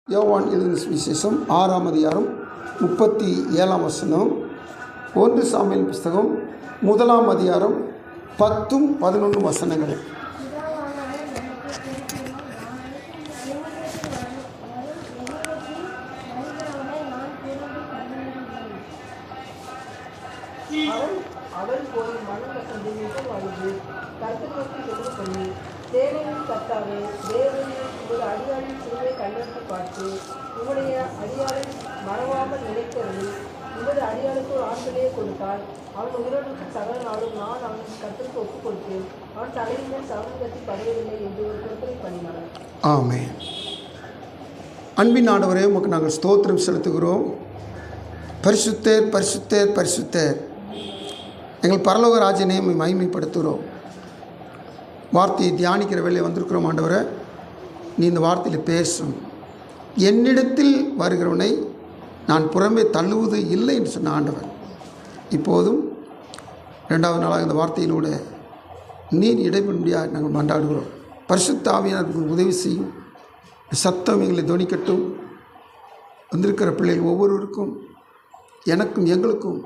யோவான் எழுதின சுவிசேஷம் 6ஆம் அதிகாரம் 37ஆம் வசனம். 1 சாமுவேல் புஸ்தகம் 1ஆம் அதிகாரம் 10-11 வசனங்கள். அவள் போய் மனக்கசந்து மிகவும் அழுது கர்த்தரை நோக்கி ஜெபம் பண்ணி, தேவனின் கர்த்தாவே, தேவனே, உமது அடியாளின் சிறுவை கண்ணெடுத்து பார்த்து உம்முடைய அடியாளை மறவாமல் நினைக்கிறது. உமது அடியாளுக்கு ஒரு ஆண்களே கொடுத்தால் அவன் உயிரோடு சகல நாளும் நான் அவன் கர்த்தருக்கு ஒப்புக் கொடுத்தேன். அவன் தலையின் மேல் சவரம் கட்டி படுவதில்லை என்று ஒரு கற்பனை பண்ணினார். ஆமென். அன்பின் ஆண்டவரே, உமக்கு நாங்கள் ஸ்தோத்திரம் செலுத்துகிறோம். பரிசுத்தர் பரிசுத்தர் பரிசுத்தர், எங்கள் பரலோக ராஜ்யனை மகிமைப்படுத்துகிறோம். வார்த்தையை தியானிக்கிற வேலையை வந்திருக்கிறோம். ஆண்டவரை, நீ இந்த வார்த்தையில் பேசும். என்னிடத்தில் வருகிறவனை நான் புறம்பே தள்ளுவது இல்லை என்று சொன்ன ஆண்டவர், இப்போதும் 2வது நாளாக இந்த வார்த்தையினோட நீர் இடைபெறும்படியாக நாங்கள் மன்றாடுகிறோம். பரிசுத்த ஆவியானவருக்கு உதவி செய்யும். சத்தம் எங்களை துணிக்கட்டும். வந்திருக்கிற பிள்ளைகள் ஒவ்வொருவருக்கும், எனக்கும் எங்களுக்கும்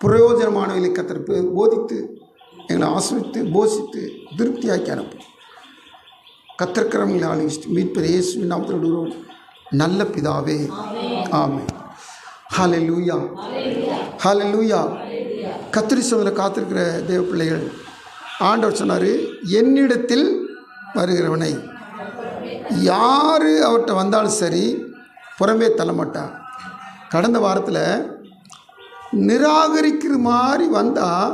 பிரயோஜனமானவர்களை கத்திருப்பு போதித்து எங்களை ஆசிரித்து போஷித்து திருப்தியாக்கி அனுப்பும். கத்திருக்கிறவங்களை ஆலோசித்து மீட்பர் இயேசுவின் நாமத்தில் விடுகிறோம் நல்ல பிதாவே, ஆமென். ஹல்லேலூயா, ஹல்லேலூயா. கர்த்தர் சொல்ல காத்திருக்கிற தேவ பிள்ளைகள், ஆண்டவர் சொன்னார், என்னிடத்தில் வருகிறவனை யார் அவர்கிட்ட வந்தாலும் சரி புறம்பே தள்ளமாட்டான். கடந்த வாரத்தில் நிராகரிக்கிற மாதிரி வந்தால்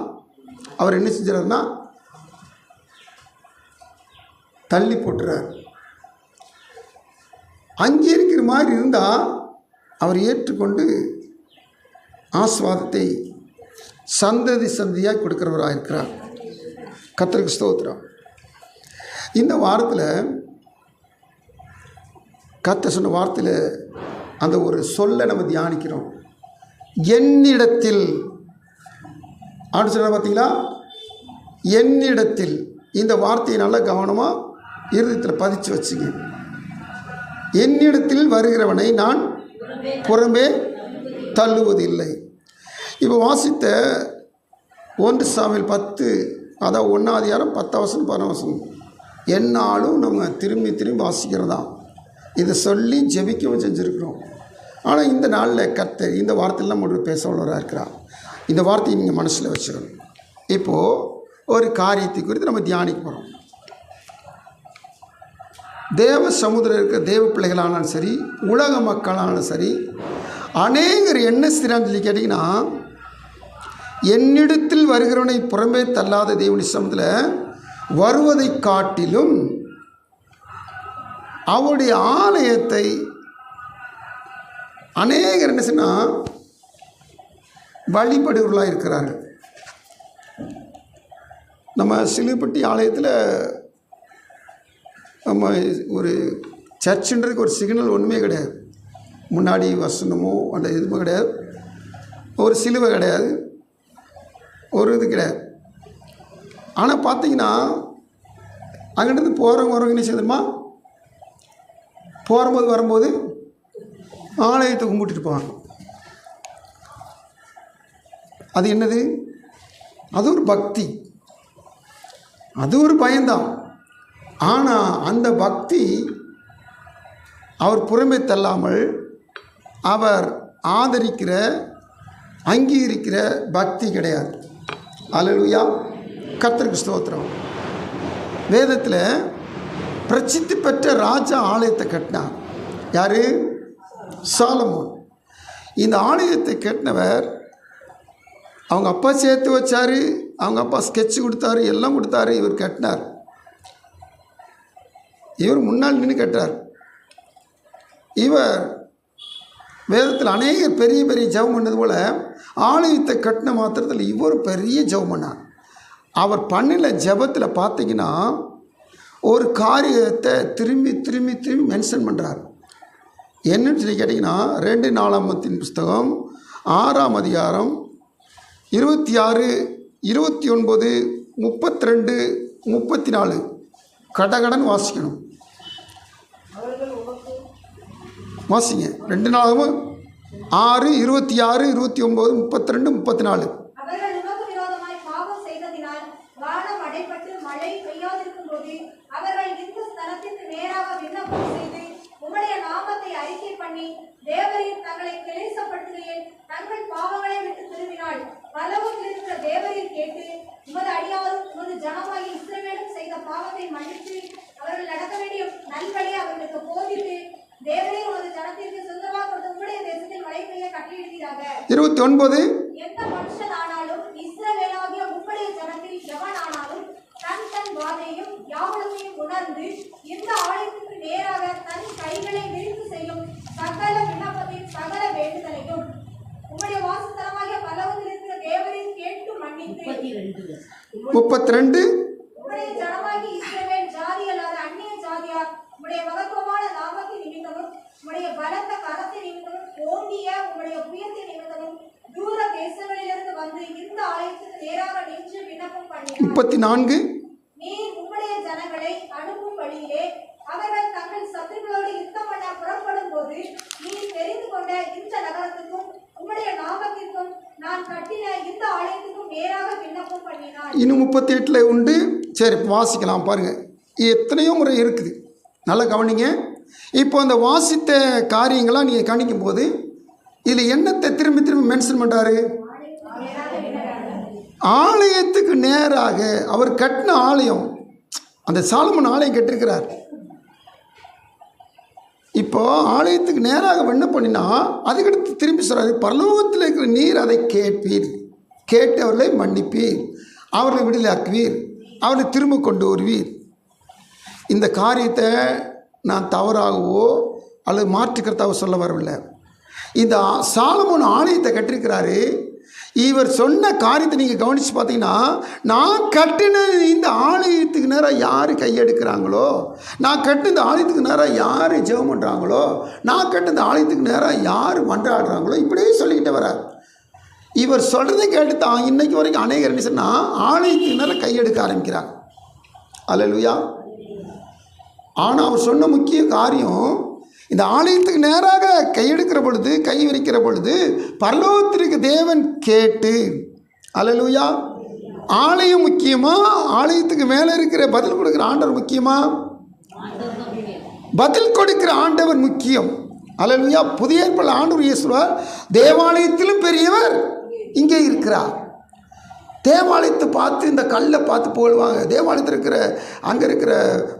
அவர் என்ன செஞ்சார்னா தள்ளி போட்டுறார். அங்கீகரிக்கிற மாதிரி இருந்தால் அவர் ஏற்றுக்கொண்டு ஆசீர்வாதத்தை சந்ததி சந்ததியாக கொடுக்கிறவராக இருக்கிறார். கர்த்தருக்கு ஸ்தோத்திரம். இந்த வாரத்தில் கர்த்தர் சொன்ன வார்த்தையில் அந்த ஒரு சொல்லை நம்ம தியானிக்கிறோம். என்னிடத்தில் அப்படின்னு சொன்ன பார்த்தீங்களா? என்னிடத்தில். இந்த வார்த்தையை நல்லா கவனமாக இருதயத்தில் பதிச்சு வச்சுங்க. என்னிடத்தில் வருகிறவனை நான் புறம்பே தள்ளுவதில்லை. இப்போ வாசித்த 1 சாமுவேல் 10, அதாவது 1ஆம் அதிகாரம் 10 வசனம் 11 வசனம் என்னாலும் நம்ம திரும்பி திரும்பி வாசிக்கிறதா. இதை சொல்லி ஜெபிக்கவும் செஞ்சுருக்கிறோம். ஆனால் இந்த நாளில் கர்த்தர் இந்த வார்த்தையில் நம்ம பேச உள்ளவராக இருக்கிறார். இந்த வார்த்தையை நீங்கள் மனசில் வச்சுக்கணும். இப்போது ஒரு காரியத்தை குறித்து நம்ம தியானிக்க போகிறோம். தேவ சமுதிரம் இருக்கிற தேவ பிள்ளைகளானாலும் சரி, உலக மக்களானாலும் சரி, அநேகர் என்ன செய்கிறான்னு சொல்லி கேட்டிங்கன்னா, என்னிடத்தில் வருகிறவனை புறம்பே தள்ளாத தேவனி சமுதிரத்தில் வருவதை காட்டிலும் அவருடைய ஆலயத்தை அநேகர் என்ன சொன்னால் வழிபடுவர்களாக இருக்கிறார்கள். நம்ம சிலுவைப்பட்டி ஆலயத்தில் நம்ம ஒரு சர்ச்சுன்றதுக்கு ஒரு சிக்னல் ஒன்றுமே கிடையாது. முன்னாடி வசனமோ அந்த எதுவுமே கிடையாது, ஒரு சிலுவை கிடையாது, ஒரு இது கிடையாது. ஆனால் பார்த்தீங்கன்னா அங்கிருந்து போகிறவங்க என்ன செய்யுதுமா, போகும்போது வரும்போது ஆலயத்தை கும்பிட்டுட்டு போவாங்க. அது என்னது? அது ஒரு பக்தி, அது ஒரு பயம்தான். ஆனால் அந்த பக்தி அவர் புறம்பே தள்ளாமல் அவர் ஆதரிக்கிற அங்கீகரிக்கிற பக்தி கிடையாது. அல்லேலூயா, கர்த்தருக்கு ஸ்தோத்திரம். வேதத்தில் பிரசித்தி பெற்ற ராஜா ஆலயத்தை கட்டினார். யார்? சாலமோன். இந்த ஆலயத்தை கட்டினவர் அவங்க அப்பா சேர்த்து வச்சார், அவங்க அப்பா ஸ்கெட்சு கொடுத்தாரு, எல்லாம் கொடுத்தாரு, இவர் கட்டினார். இவர் முன்னால் நின்று கட்டார். இவர் வேதத்தில் அநேக பெரிய பெரிய ஜெபம் பண்ணது போல் ஆலயத்தை கட்டின மாத்திரத்தில் இவர் பெரிய ஜெபம் பண்ணார். அவர் பண்ணின ஜெபத்தில் பார்த்தீங்கன்னா ஒரு காரியத்தை திரும்பி திரும்பி திரும்பி மென்ஷன் பண்ணுறார். என்னன்னு சொல்லி கேட்டிங்கன்னா, 2 நாளாகமத்தின் புஸ்தகம் 6ஆம் அதிகாரம் 26, 29, 32, 34 கடகடன் வாசிக்கணும். வாசிங்க. 2 நாளாகமும் 6, 26, 29, 32, 34. அவர்கள் உமக்கு விரோதமாய் பாவம் செய்ததினால் வானம் அடைபட்டு மழை பெய்யாதிருக்கும் போது அவர்கள் இந்த ஸ்தலத்திற்கு நேராக விண்ணப்பம் செய்து உம்முடைய நாமத்தை அறிக்கை பண்ணி தேவரீர் தங்களை கிளேசப்படுத்துகையில் தங்கள் பாவங்களை விட்டு திரும்பினாள். பரலோகத்தில் இருக்கிற தேவரீர் கேட்டு உமது அடியாரும் உமது ஜனமாகி இஸ்ரவேலும் செய்த பாவத்தை மன்னித்து அவர்கள் நடக்க வேண்டிய நல்வழியை அவர்களுக்கு போதித்து தேவரீர் உமது ஜனத்திற்கு சொந்தமாக கொடுத்த உம்முடைய தேசத்தில் மழை பெய்ய கட்டளையிடுவீராக. 29. எந்த மனுஷன் ஆனாலும் இஸ்ரவேலாகிய உம்முடைய ஜனத்தில் எவனானாலும் தன் தன் வாதையும் யாவலத்தையும் உணர்ந்து இந்த ஆலயத்துக்கு நேராக தன் கைகளை விரித்து செய்யும் சகல விண்ணப்பத்தையும் சகல வேண்டுதலையும் உம்முடைய வாசஸ்தலமாகிய பரலோகத்தில் இருக்கிற தேவரீர் கேட்டு மன்னித்து 32. உம்முடைய ஜனமாகிய இஸ்ரவேல் ஜாதி அல்லாத அந்நிய ஜாதியார் உம்முடைய மகத்துவமான நாமத்தின் நிமித்தமும் உம்முடைய பலத்த கரத்தின் நிமித்தமும் ஓங்கிய உம்முடைய புயத்தின் நிமித்தமும் தூர தேசங்களிலிருந்து வந்து இந்த ஆலயத்துக்கு நேராக நின்று விண்ணப்பம் பண்ணினார். 34. நீர் உம்முடைய ஜனங்களை அனுப்பும் வழியிலே அவர்கள் தங்கள் சத்துருக்களோடு யுத்தம் பண்ண புறப்படும் போது நீர் தெரிந்து கொண்ட இந்த நகரத்துக்கும் உம்முடைய நாமத்திற்கும் நான் கட்டின இந்த ஆலயத்துக்கும் நேராக விண்ணப்பம் பண்ணினார். இன்னும் 38 உண்டு. சரி, வாசிக்கலாம் பாருங்க. எத்தனையோ முறை இருக்குது, நல்லா கவனிங்க. இப்போ அந்த வாசித்த காரியங்களாம் நீங்கள் கவனிக்கும் போது இதில் என்னத்தை திரும்பி திரும்பி மென்ஷன் பண்ணுறாரு? ஆலயத்துக்கு நேராக அவர் கட்டின ஆலயம், அந்த சாலமோன் ஆலயம் கட்டிருக்கிறார். இப்போ ஆலயத்துக்கு நேராக என்ன பண்ணினா அதுக்கடுத்து திரும்பி சொல்கிறாரு, பரலோகத்தில் இருக்கிற நீர் அதை கேட்பீர், கேட்டு அவர்களை மன்னிப்பீர், அவர்களை விடுதலாக்குவீர், அவர்களை திரும்ப கொண்டு வருவீர். இந்த காரியத்தை நான் தவறாகவோ அல்லது மாற்றுக்கிறதாவோ சொல்ல வரவில்லை. இந்த சாலமோன் ஆலயத்தை கட்டிருக்கிறாரு. இவர் சொன்ன காரியத்தை நீங்கள் கவனித்து பார்த்தீங்கன்னா, நான் கட்டின இந்த ஆலயத்துக்கு நேராக யார் கையெடுக்கிறாங்களோ, நான் கட்டின இந்த ஆலயத்துக்கு நேராக யார் ஜெபம் பண்ணுறாங்களோ, நான் கட்டின இந்த ஆலயத்துக்கு நேராக யார் மன்றாடுறாங்களோ, இப்படியே சொல்லிக்கிட்டே வரார். இவர் சொல்கிறதை கேட்டு தான் இன்றைக்கு வரைக்கும் அநேகர் என்ன சொன்னால் ஆலயத்துக்கு நேராக கையெடுக்க ஆரம்பிக்கிறாங்க. அல்லேலூயா. ஆனால் அவர் சொன்ன முக்கிய காரியம், இந்த ஆலயத்துக்கு நேராக கையெடுக்கிற பொழுது, கை விரிக்கிற பொழுது பரலோகத்திற்கு தேவன் கேட்டு, அல்லேலூயா. ஆலயம் முக்கியமா, ஆலயத்துக்கு மேலே இருக்கிற பதில் கொடுக்குற ஆண்டவர் முக்கியமா? பதில் கொடுக்கிற ஆண்டவர் முக்கியம். அல்லேலூயா. புதிய ஏற்பாட்டில் ஆண்டவர் இயேசுவார் தேவாலயத்திலும் பெரியவர் இங்கே இருக்கிறார். தேவாலயத்தை பார்த்து இந்த கல்லை பார்த்து புகழ்வாங்க, தேவாலயத்தில் இருக்கிற அங்கே இருக்கிற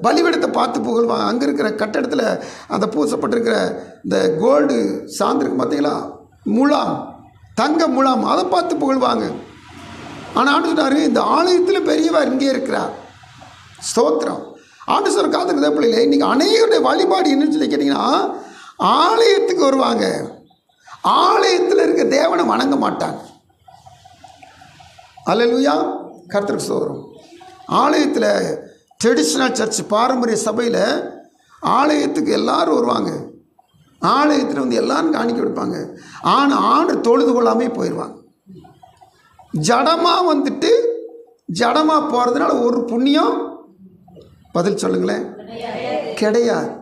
பலிபீடத்தை பார்த்து புகழ்வாங்க, அங்கே இருக்கிற கட்டடத்தில் அந்த பூசப்பட்டிருக்கிற இந்த கோல்டு சார்ந்திருக்கு பார்த்தீங்களா, முலாம், தங்க முலாம், அதை பார்த்து புகழ்வாங்க. ஆனால் ஆண்டு சொன்னார், இந்த ஆலயத்தில் பெரியவர் இங்கே இருக்கிறார். ஸ்தோத்திரம். ஆண்டு சொல்கிற காத்துக்கு பிள்ளைங்களே, இன்றைக்கி அநேகருடைய வழிபாடு என்னன்னு சொல்லி கேட்டிங்கன்னா, ஆலயத்துக்கு வருவாங்க, ஆலயத்தில் இருக்க தேவனை வணங்க மாட்டாங்க. அல்லேலூயா. கர்த்தருக்கு ஸ்தோத்திரம். ஆலயத்தில் ட்ரெடிஷ்னல் சர்ச், பாரம்பரிய சபையில் ஆலயத்துக்கு எல்லோரும் வருவாங்க, ஆலயத்தில் வந்து எல்லோரும் காணிக்க கொடுப்பாங்க. ஆனால் ஆண்டு தொழுது கொள்ளாமல் போயிடுவாங்க. ஜடமாக வந்துட்டு ஜடமாக போகிறதுனால ஒரு புண்ணியம், பதில் சொல்லுங்களேன், கிடையாது.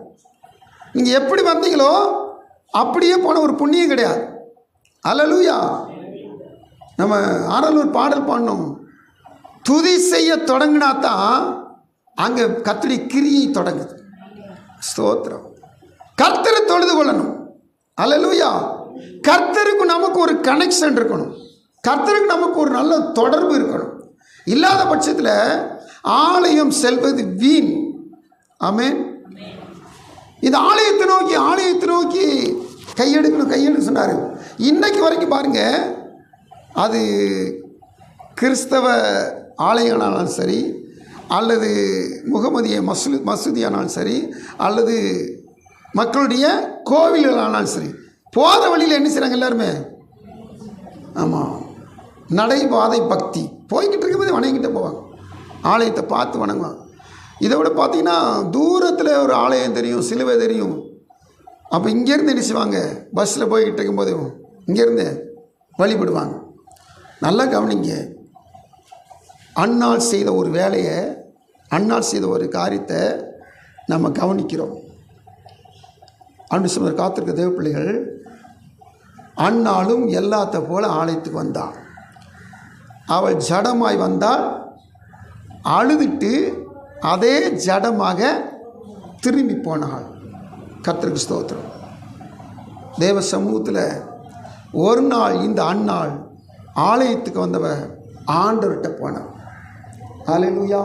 நீங்கள் எப்படி வந்தீங்களோ அப்படியே போன ஒரு புண்ணியம் கிடையாது. அல்லேலூயா. நம்ம ஆரலூர் பாடல் பாடணும், துதி செய்ய தொடங்கினா தான் அங்கே கர்த்தருடைய கிரியை தொடங்குது. ஸ்தோத்திரம். கர்த்தரை தொழுது கொள்ளணும். அல்லேலூயா. கர்த்தருக்கு நமக்கு ஒரு கனெக்ஷன் இருக்கணும், கர்த்தருக்கு நமக்கு ஒரு நல்ல தொடர்பு இருக்கணும். இல்லாத பட்சத்தில் ஆலயம் செல்வது வீண். ஆமென். இந்த ஆலயத்தை நோக்கி கையெடுக்கணும் சொன்னார். இன்னைக்கு வரைக்கும் பாருங்கள், அது கிறிஸ்தவ ஆலயங்களானாலும் சரி, அல்லது முகமதிய மசூதியானாலும் சரி, அல்லது மக்களுடைய கோவில்களானாலும் சரி, போகிற வழியில் என்ன செய்கிறாங்க எல்லாருமே? ஆமாம், நடைபாதை பக்தி போய்கிட்டு இருக்கும்போது வணங்கிட்டு போவாங்க, ஆலயத்தை பார்த்து வணங்குவாங்க. இதை விட பார்த்திங்கன்னா தூரத்தில் ஒரு ஆலயம் தெரியும், சிலுவை தெரியும். அப்போ இங்கேருந்து என்ன செய்வாங்க, பஸ்ஸில் போய்கிட்டு இருக்கும்போது இங்கேருந்து வழிபடுவாங்க. நல்லா கவனிங்க. அன்னாள் செய்த ஒரு வேலையை, அன்னாள் செய்த ஒரு காரியத்தை நம்ம கவனிக்கிறோம். அன்று சொன்ன காத்திருக்க தேவ பிள்ளைகள், அன்னாலும் எல்லாத்த போல ஆலயத்துக்கு வந்தாள். அவள் ஜடமாய் வந்தால் அழுதுட்டு அதே ஜடமாக திரும்பி போனாள். கர்த்தருக்கு ஸ்தோத்திரம். தேவ சமூகத்தில் ஒரு நாள் இந்த அன்னாள் ஆலயத்துக்கு வந்தவ ஆண்டவர்கிட்ட போனாள். ஹல்லேலூயா.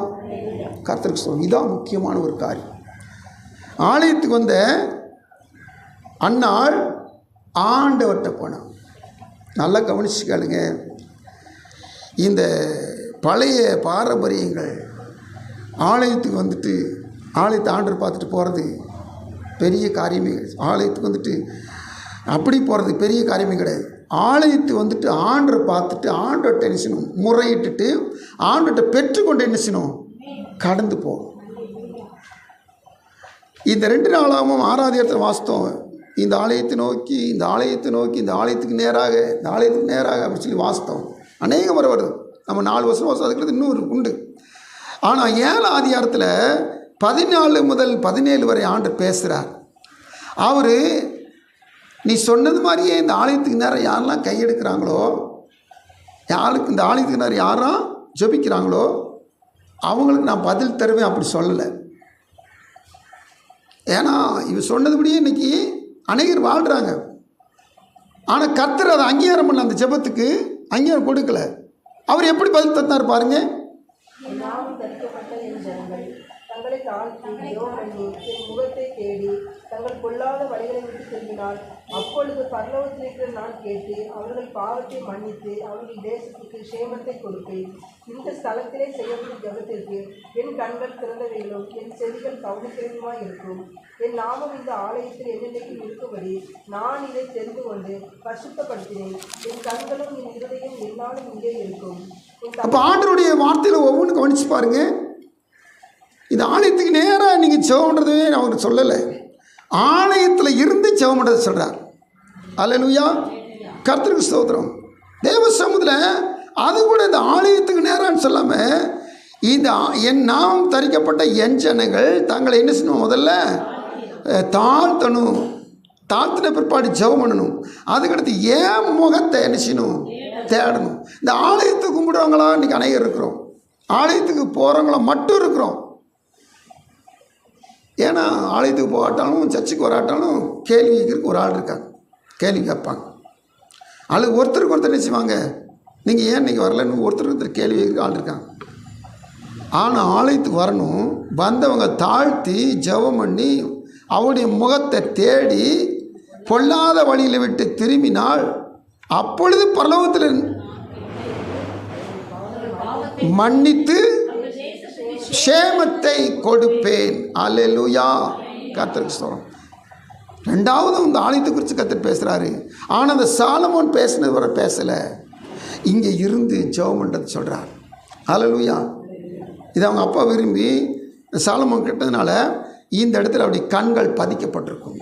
கர்த்தருக்கு ஸ்தோத்திரம். இதான் முக்கியமான ஒரு காரியம். ஆலயத்துக்கு வந்த அன்னாள் ஆண்டவர்கிட்ட போனாள். நல்லா கவனிச்சுக்காளுங்க. இந்த பழைய பாரம்பரியங்கள் ஆலயத்துக்கு வந்துட்டு ஆலயத்தை ஆண்டவர் பார்த்துட்டு போகிறது பெரிய காரியமே. ஆலயத்துக்கு வந்துட்டு அப்படி போகிறது பெரிய காரியமே கிடையாது. ஆலயத்துக்கு வந்துட்டு ஆண்டரை பார்த்துட்டு ஆண்டவர்கிட்ட என்ன செய்யணும், முறையிட்டுட்டு ஆண்டவர்கிட்ட பெற்றுக்கொண்டு என்ன செய்யணும், கடந்து போகணும். இந்த 2 நாளாகவும் ஆராதியத்தில் வாஸ்தவம், இந்த ஆலயத்தை நோக்கி இந்த ஆலயத்தை நோக்கி இந்த ஆலயத்துக்கு நேராக இந்த ஆலயத்துக்கு நேராக அப்படின்னு சொல்லி வாஸ்தவம் அநேக முறை வருது. நம்ம 4 வருஷம் அதுக்கு இன்னும் உண்டு. ஆனால் 7 அதிகாரத்தில் 14 முதல் 17 வரை ஆண்டவர் பேசுகிறார். அவர் நீ சொன்னது மாதிரியே இந்த ஆலயத்துக்கு நேரம் யாரெல்லாம் கையெடுக்கிறாங்களோ, யாருக்கு இந்த ஆலயத்துக்கு நேரம் யாரெல்லாம் ஜெபிக்கிறாங்களோ அவங்களுக்கு நான் பதில் தருவேன் அப்படி சொல்லலை. ஏன்னா இவர் சொன்னதுபடியே இன்றைக்கி அநேகர் வாழ்கிறாங்க. ஆனால் கர்த்தர் அதை அங்கீகாரம் பண்ண, அந்த ஜெபத்துக்கு அங்கீகாரம் கொடுக்கல. அவர் எப்படி பதில் தந்தார் பாருங்க. நாமும் தரிக்கப்பட்ட என் ஜனங்கள் தங்களை தாழ்த்தி ஜெபம் பண்ணி என் முகத்தை தேடி தங்கள் பொல்லாத வழிகளை விட்டு திரும்பினால் அப்பொழுது பரலோகத்தில் இருக்கிற நான் கேட்டு அவர்கள் பாவத்தை மன்னித்து அவர்கள் தேசத்துக்கு சேமத்தை கொடுப்பேன். இந்த ஸ்தலத்திலே செய்யப்படும் ஜெபத்திற்கு என் கண்கள் திறந்தவைகளும் என் செவிகள் கவனிக்கிறதுமாய் இருக்கும். என் நாமம் இந்த ஆலயத்தில் என்னென்னைக்கும் இருக்கும்படி நான் இதை தெரிந்து கொண்டு பரிசுத்தப்படுத்தினேன். என் கண்களும் என் இருதயம் என்னாலும் இங்கே இருக்கும். அப்போ ஆண்டவருடைய வார்த்தையில் ஒவ்வொன்று கவனிச்சு பாருங்க. இந்த ஆலயத்துக்கு நேராக நீங்கள் ஜெபம் பண்ணுறதே நான் அவருக்கு சொல்லலை, ஆலயத்தில் இருந்து ஜெபம் பண்ணுறது சொல்கிறார். அல்லேலூயா. கர்த்தருக்கு ஸ்தோத்திரம். தேவ சமூகத்தில் அது கூட இந்த ஆலயத்துக்கு நேரான்னு சொல்லாமல் இந்த என் நாம் தரிக்கப்பட்ட என் ஜனங்கள் தங்களை என்ன செய்யணும், முதல்ல தாழ்த்தணும், தாழ்த்தின பிற்பாடு ஜெபம் பண்ணணும். அதுக்கடுத்து ஏன் முகத்தை என்ன செய்யணும், தேடணும். இந்த ஆலயத்துக்கு கும்பிடுறவங்களா இன்றைக்கி அநேகர் இருக்கிறோம், ஆலயத்துக்கு போகிறவங்கள மட்டும் இருக்கிறோம். ஏன்னா ஆலயத்துக்கு போகாட்டாலும் சர்ச்சுக்கு வராட்டாலும் கேள்வி கேட்கறதுக்கு ஒரு ஆள் இருக்காங்க, கேள்வி கேட்பாங்க. அது ஒருத்தருக்கு ஒருத்தர் என்ன செய்வாங்க, நீங்கள் ஏன் இன்றைக்கி வரலன்னு ஒருத்தருக்கு ஒருத்தர் கேள்வி கேட்க ஆள் இருக்காங்க. ஆனால் ஆலயத்துக்கு வரணும், வந்தவங்க தாழ்த்தி ஜெபம் பண்ணி அவருடைய முகத்தை தேடி பொல்லாத வழியில் விட்டு திரும்பினால் அப்பொழுது பரலோகத்தில் மன்னித்து சேமத்தை கொடுப்பேன். அல்லேலூயா. கர்த்தருக்கு ஸ்தோத்திரம். 2வது இந்த ஆலயத்தை குறித்து கர்த்தர் பேசுகிறாரு. ஆனால் அந்த சாலமோன் பேசினது வரை பேசலை, இங்கே இருந்து ஜெபம் பண்ணுறது சொல்கிறார். அல்லேலூயா. இதை அவங்க அப்பா விரும்பி சாலமோன் கேட்டதுனால இந்த இடத்துல அப்படி கண்கள் பதிக்கப்பட்டிருக்கும்,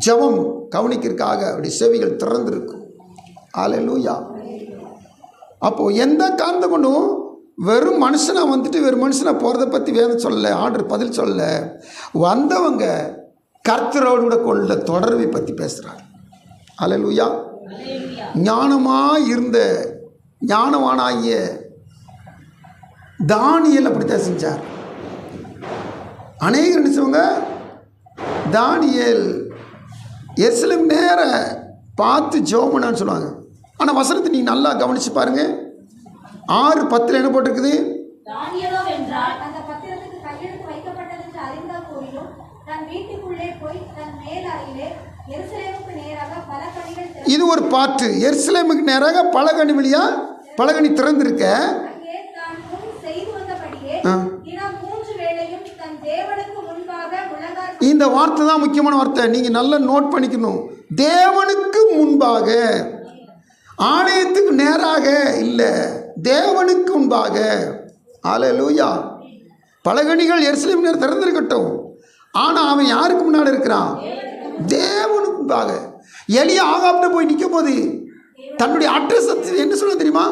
ஜெபம் கவனிக்கிறதுக்காக அப்படி செவிகள் திறந்திருக்கும். அல்லேலூயா. அப்போது எந்த காரணத்தை கொண்டும் வெறும் மனுஷனாக வந்துட்டு வெறும் மனுஷனாக போகிறத பற்றி வேதம் சொல்லலை, ஆர்டர் பதில் சொல்லலை. வந்தவங்க கர்த்தரோடு கூட கொண்ட தொடர்பை பற்றி பேசுகிறார். அல்லேலூயா. ஞானமாக இருந்த ஞானவானாகிய தானியேல் அப்படித்தான் செஞ்சார். அநேகர் நினைச்சவங்க தானியேல் எருசலேம் நேர பார்த்து ஜெபம் பண்ணான்னு சொல்லுவாங்க. ஆனால் வசனத்தை நீங்கள் நல்லா கவனித்து பாருங்கள். 6:10 என்ன போட்டிருக்குது, அந்த பத்திரத்துக்கு கையெழுத்து வைக்கப்பட்டதென்று அறிந்த போதிலும் தன் வீட்டுக்குள்ளே போய் தன் மேலாயிலே எருசலேமுக்கு நேராக பலகணிகள் இது ஒரு பாட்டு. எருசலேமுக்கு நேராக பலகணி வழியா பலகணி திறந்திருக்க அங்கே தான் முன் செய்து வந்தபடியே தினம் 3 வேளையும் தன் தேவனுக்கு முன்பாக முழங்கால். இந்த வார்த்தை தான் முக்கியமான வார்த்தை, நீங்கள் நல்லா நோட் பண்ணிக்கணும். தேவனுக்கு முன்பாக, ஆலயத்துக்கு நேராக இல்லை, தேவனுக்கு முன்பாக. அல்லேலூயா. பலகணிகள் எருசலேம் நேரம் திறந்திருக்கட்டும், ஆனால் அவன் யாருக்கு முன்னாடி இருக்கிறான், தேவனுக்கு முன்பாக. எலியா ஆகாப்ட போய் நிற்கும் போது தன்னுடைய அட்ரஸ் என்ன சொல்ல தெரியுமா,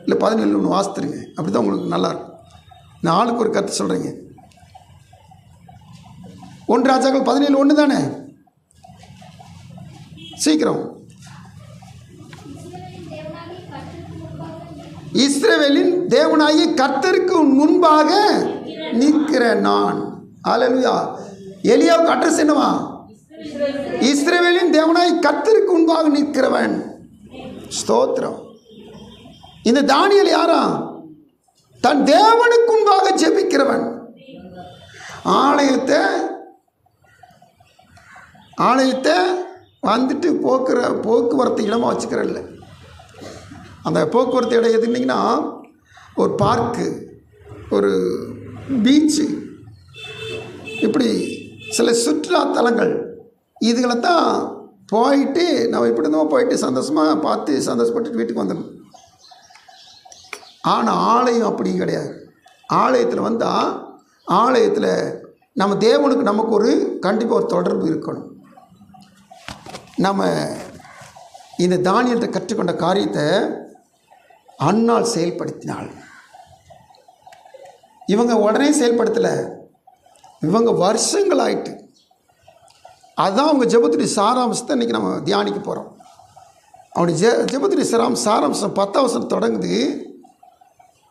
இல்லை 17 ஒன்று வாசித்துருங்க, அப்படி தான் உங்களுக்கு நல்லாயிருக்கும். நான் ஆளுக்கு ஒரு கருத்து சொல்கிறேங்க. 1 ராஜாக்கள் 17:1 தானே, சீக்கிரம். இஸ்ரவேலின் தேவனாகிய கர்த்தருக்கு முன்பாக நிற்கிற நான். அல்லேலூயா. எலியாவுக்கு அட்ரஸ் என்னவா? இஸ்ரவேலின் தேவனாகிய கர்த்தருக்கு முன்பாக நிற்கிறவன். ஸ்தோத்திரம். இந்த தானியேல் யாரா? தன் தேவனுக்கு முன்பாக ஜெபிக்கிறவன். ஆலயத்தை வந்துட்டு போக்குவரத்து இடமாக வச்சுக்கிறல்ல. அந்த போக்குவரத்து இடம் எதுன்னீங்கன்னா ஒரு பார்க்கு, ஒரு பீச்சு, இப்படி சில சுற்றுலாத்தலங்கள், இதுகளை தான் போயிட்டு நம்ம இப்படி இருந்தோம் போயிட்டு சந்தோஷமாக பார்த்து சந்தோஷப்பட்டு வீட்டுக்கு வந்துடணும். ஆனால் ஆலயம் அப்படி கிடையாது. ஆலயத்தில் வந்தால் ஆலயத்தில் நம்ம தேவனுக்கு நமக்கு ஒரு கண்டிப்பாக ஒரு தொடர்பு இருக்கணும். நம்ம இந்த தானியத்தை கற்றுக்கொண்ட காரியத்தை அன்னாள் செயல்படுத்தினாள். இவங்க உடனே செயல்படுத்தலை, இவங்க வருஷங்கள் ஆயிட்டு. அதுதான் அவங்க ஜெபத்துடைய சாராம்சத்தை இன்றைக்கி நம்ம தியானிக்க போகிறோம். அவனுடைய ஜெபத்துடைய சாராம்சம் 10 வசனம் தொடங்குது.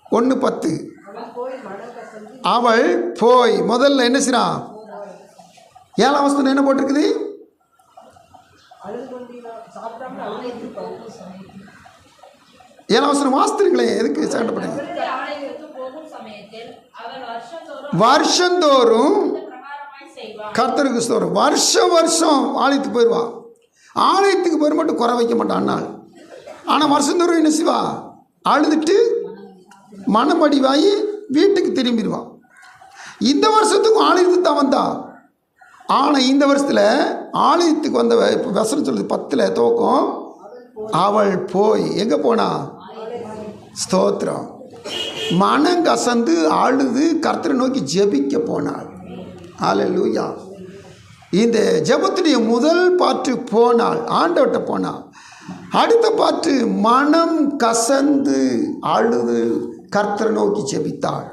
1:10. அவள் போய் முதல்ல என்ன செய்றான்? 7ஆம் வசனம் என்ன போட்டிருக்குது? 7ஆம் வசனம் வாசித்துருங்களே, எதுக்கு சண்டப்படுங்க? வருஷந்தோறும் கர்த்தருக்கு ஸ்தோத்திரம். வருஷம் ஆலயத்துக்கு போயிடுவா. ஆலயத்துக்கு போய் மட்டும் குறை வைக்க மாட்டான் அண்ணாள். ஆனால் வருஷந்தோறும் என்ன செய்வா? அழுதுட்டு மனமடிவாகி வீட்டுக்கு திரும்பிடுவான். இந்த வருஷத்துக்கும் ஆலயத்துக்கு தான் வந்தா. ஆனால் இந்த வருஷத்தில் ஆலயத்துக்கு வந்த இப்போ வசனம் சொல்லுது 10 துவக்கம். அவள் போய் எங்கே போனா? ஸ்தோத்திரம். மனம் கசந்து அழுது கர்த்தரை நோக்கி ஜெபிக்க போனாள். அல்லேலூயா. இந்த ஜெபத்துடைய முதல் பாட்டு போனாள், ஆண்டவர்கிட்ட போனாள். அடுத்த பாட்டு மனம் கசந்து அழுது கர்த்தரை நோக்கி ஜெபித்தாள்.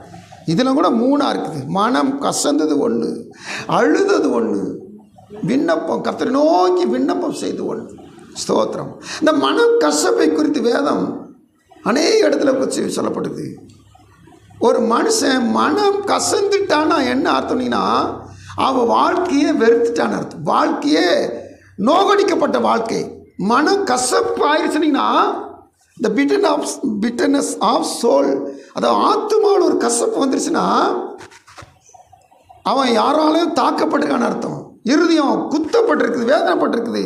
இதில் கூட 3 இருக்குது. மனம் கசந்தது 1, அழுதது 1, விண்ணப்பம் கர்த்தரை நோக்கி விண்ணப்பம் செய்து 1. ஸ்தோத்திரம். இந்த மனம் கசப்பை குறித்து வேதம் அநேக இடத்துல வச்சு சொல்லப்படுது. ஒரு மனுஷன் மனம் கசந்துட்டான்னா என்ன அர்த்தம்னா அவன் வாழ்க்கையே வெறுத்துட்டான்னு அர்த்தம். வாழ்க்கையே நோகடிக்கப்பட்ட வாழ்க்கை. மனம் கசப்பு ஆயிடுச்சுன்னா இந்த பிட்டர்னஸ் ஆஃப் சோல், அதாவது ஆத்மாவில் ஒரு கசப்பு வந்துருச்சுன்னா அவன் யாராலையும் தாக்கப்பட்டிருக்கான்னு அர்த்தம். இருதயம் குத்தப்பட்டிருக்குது, வேதனைப்பட்டிருக்குது.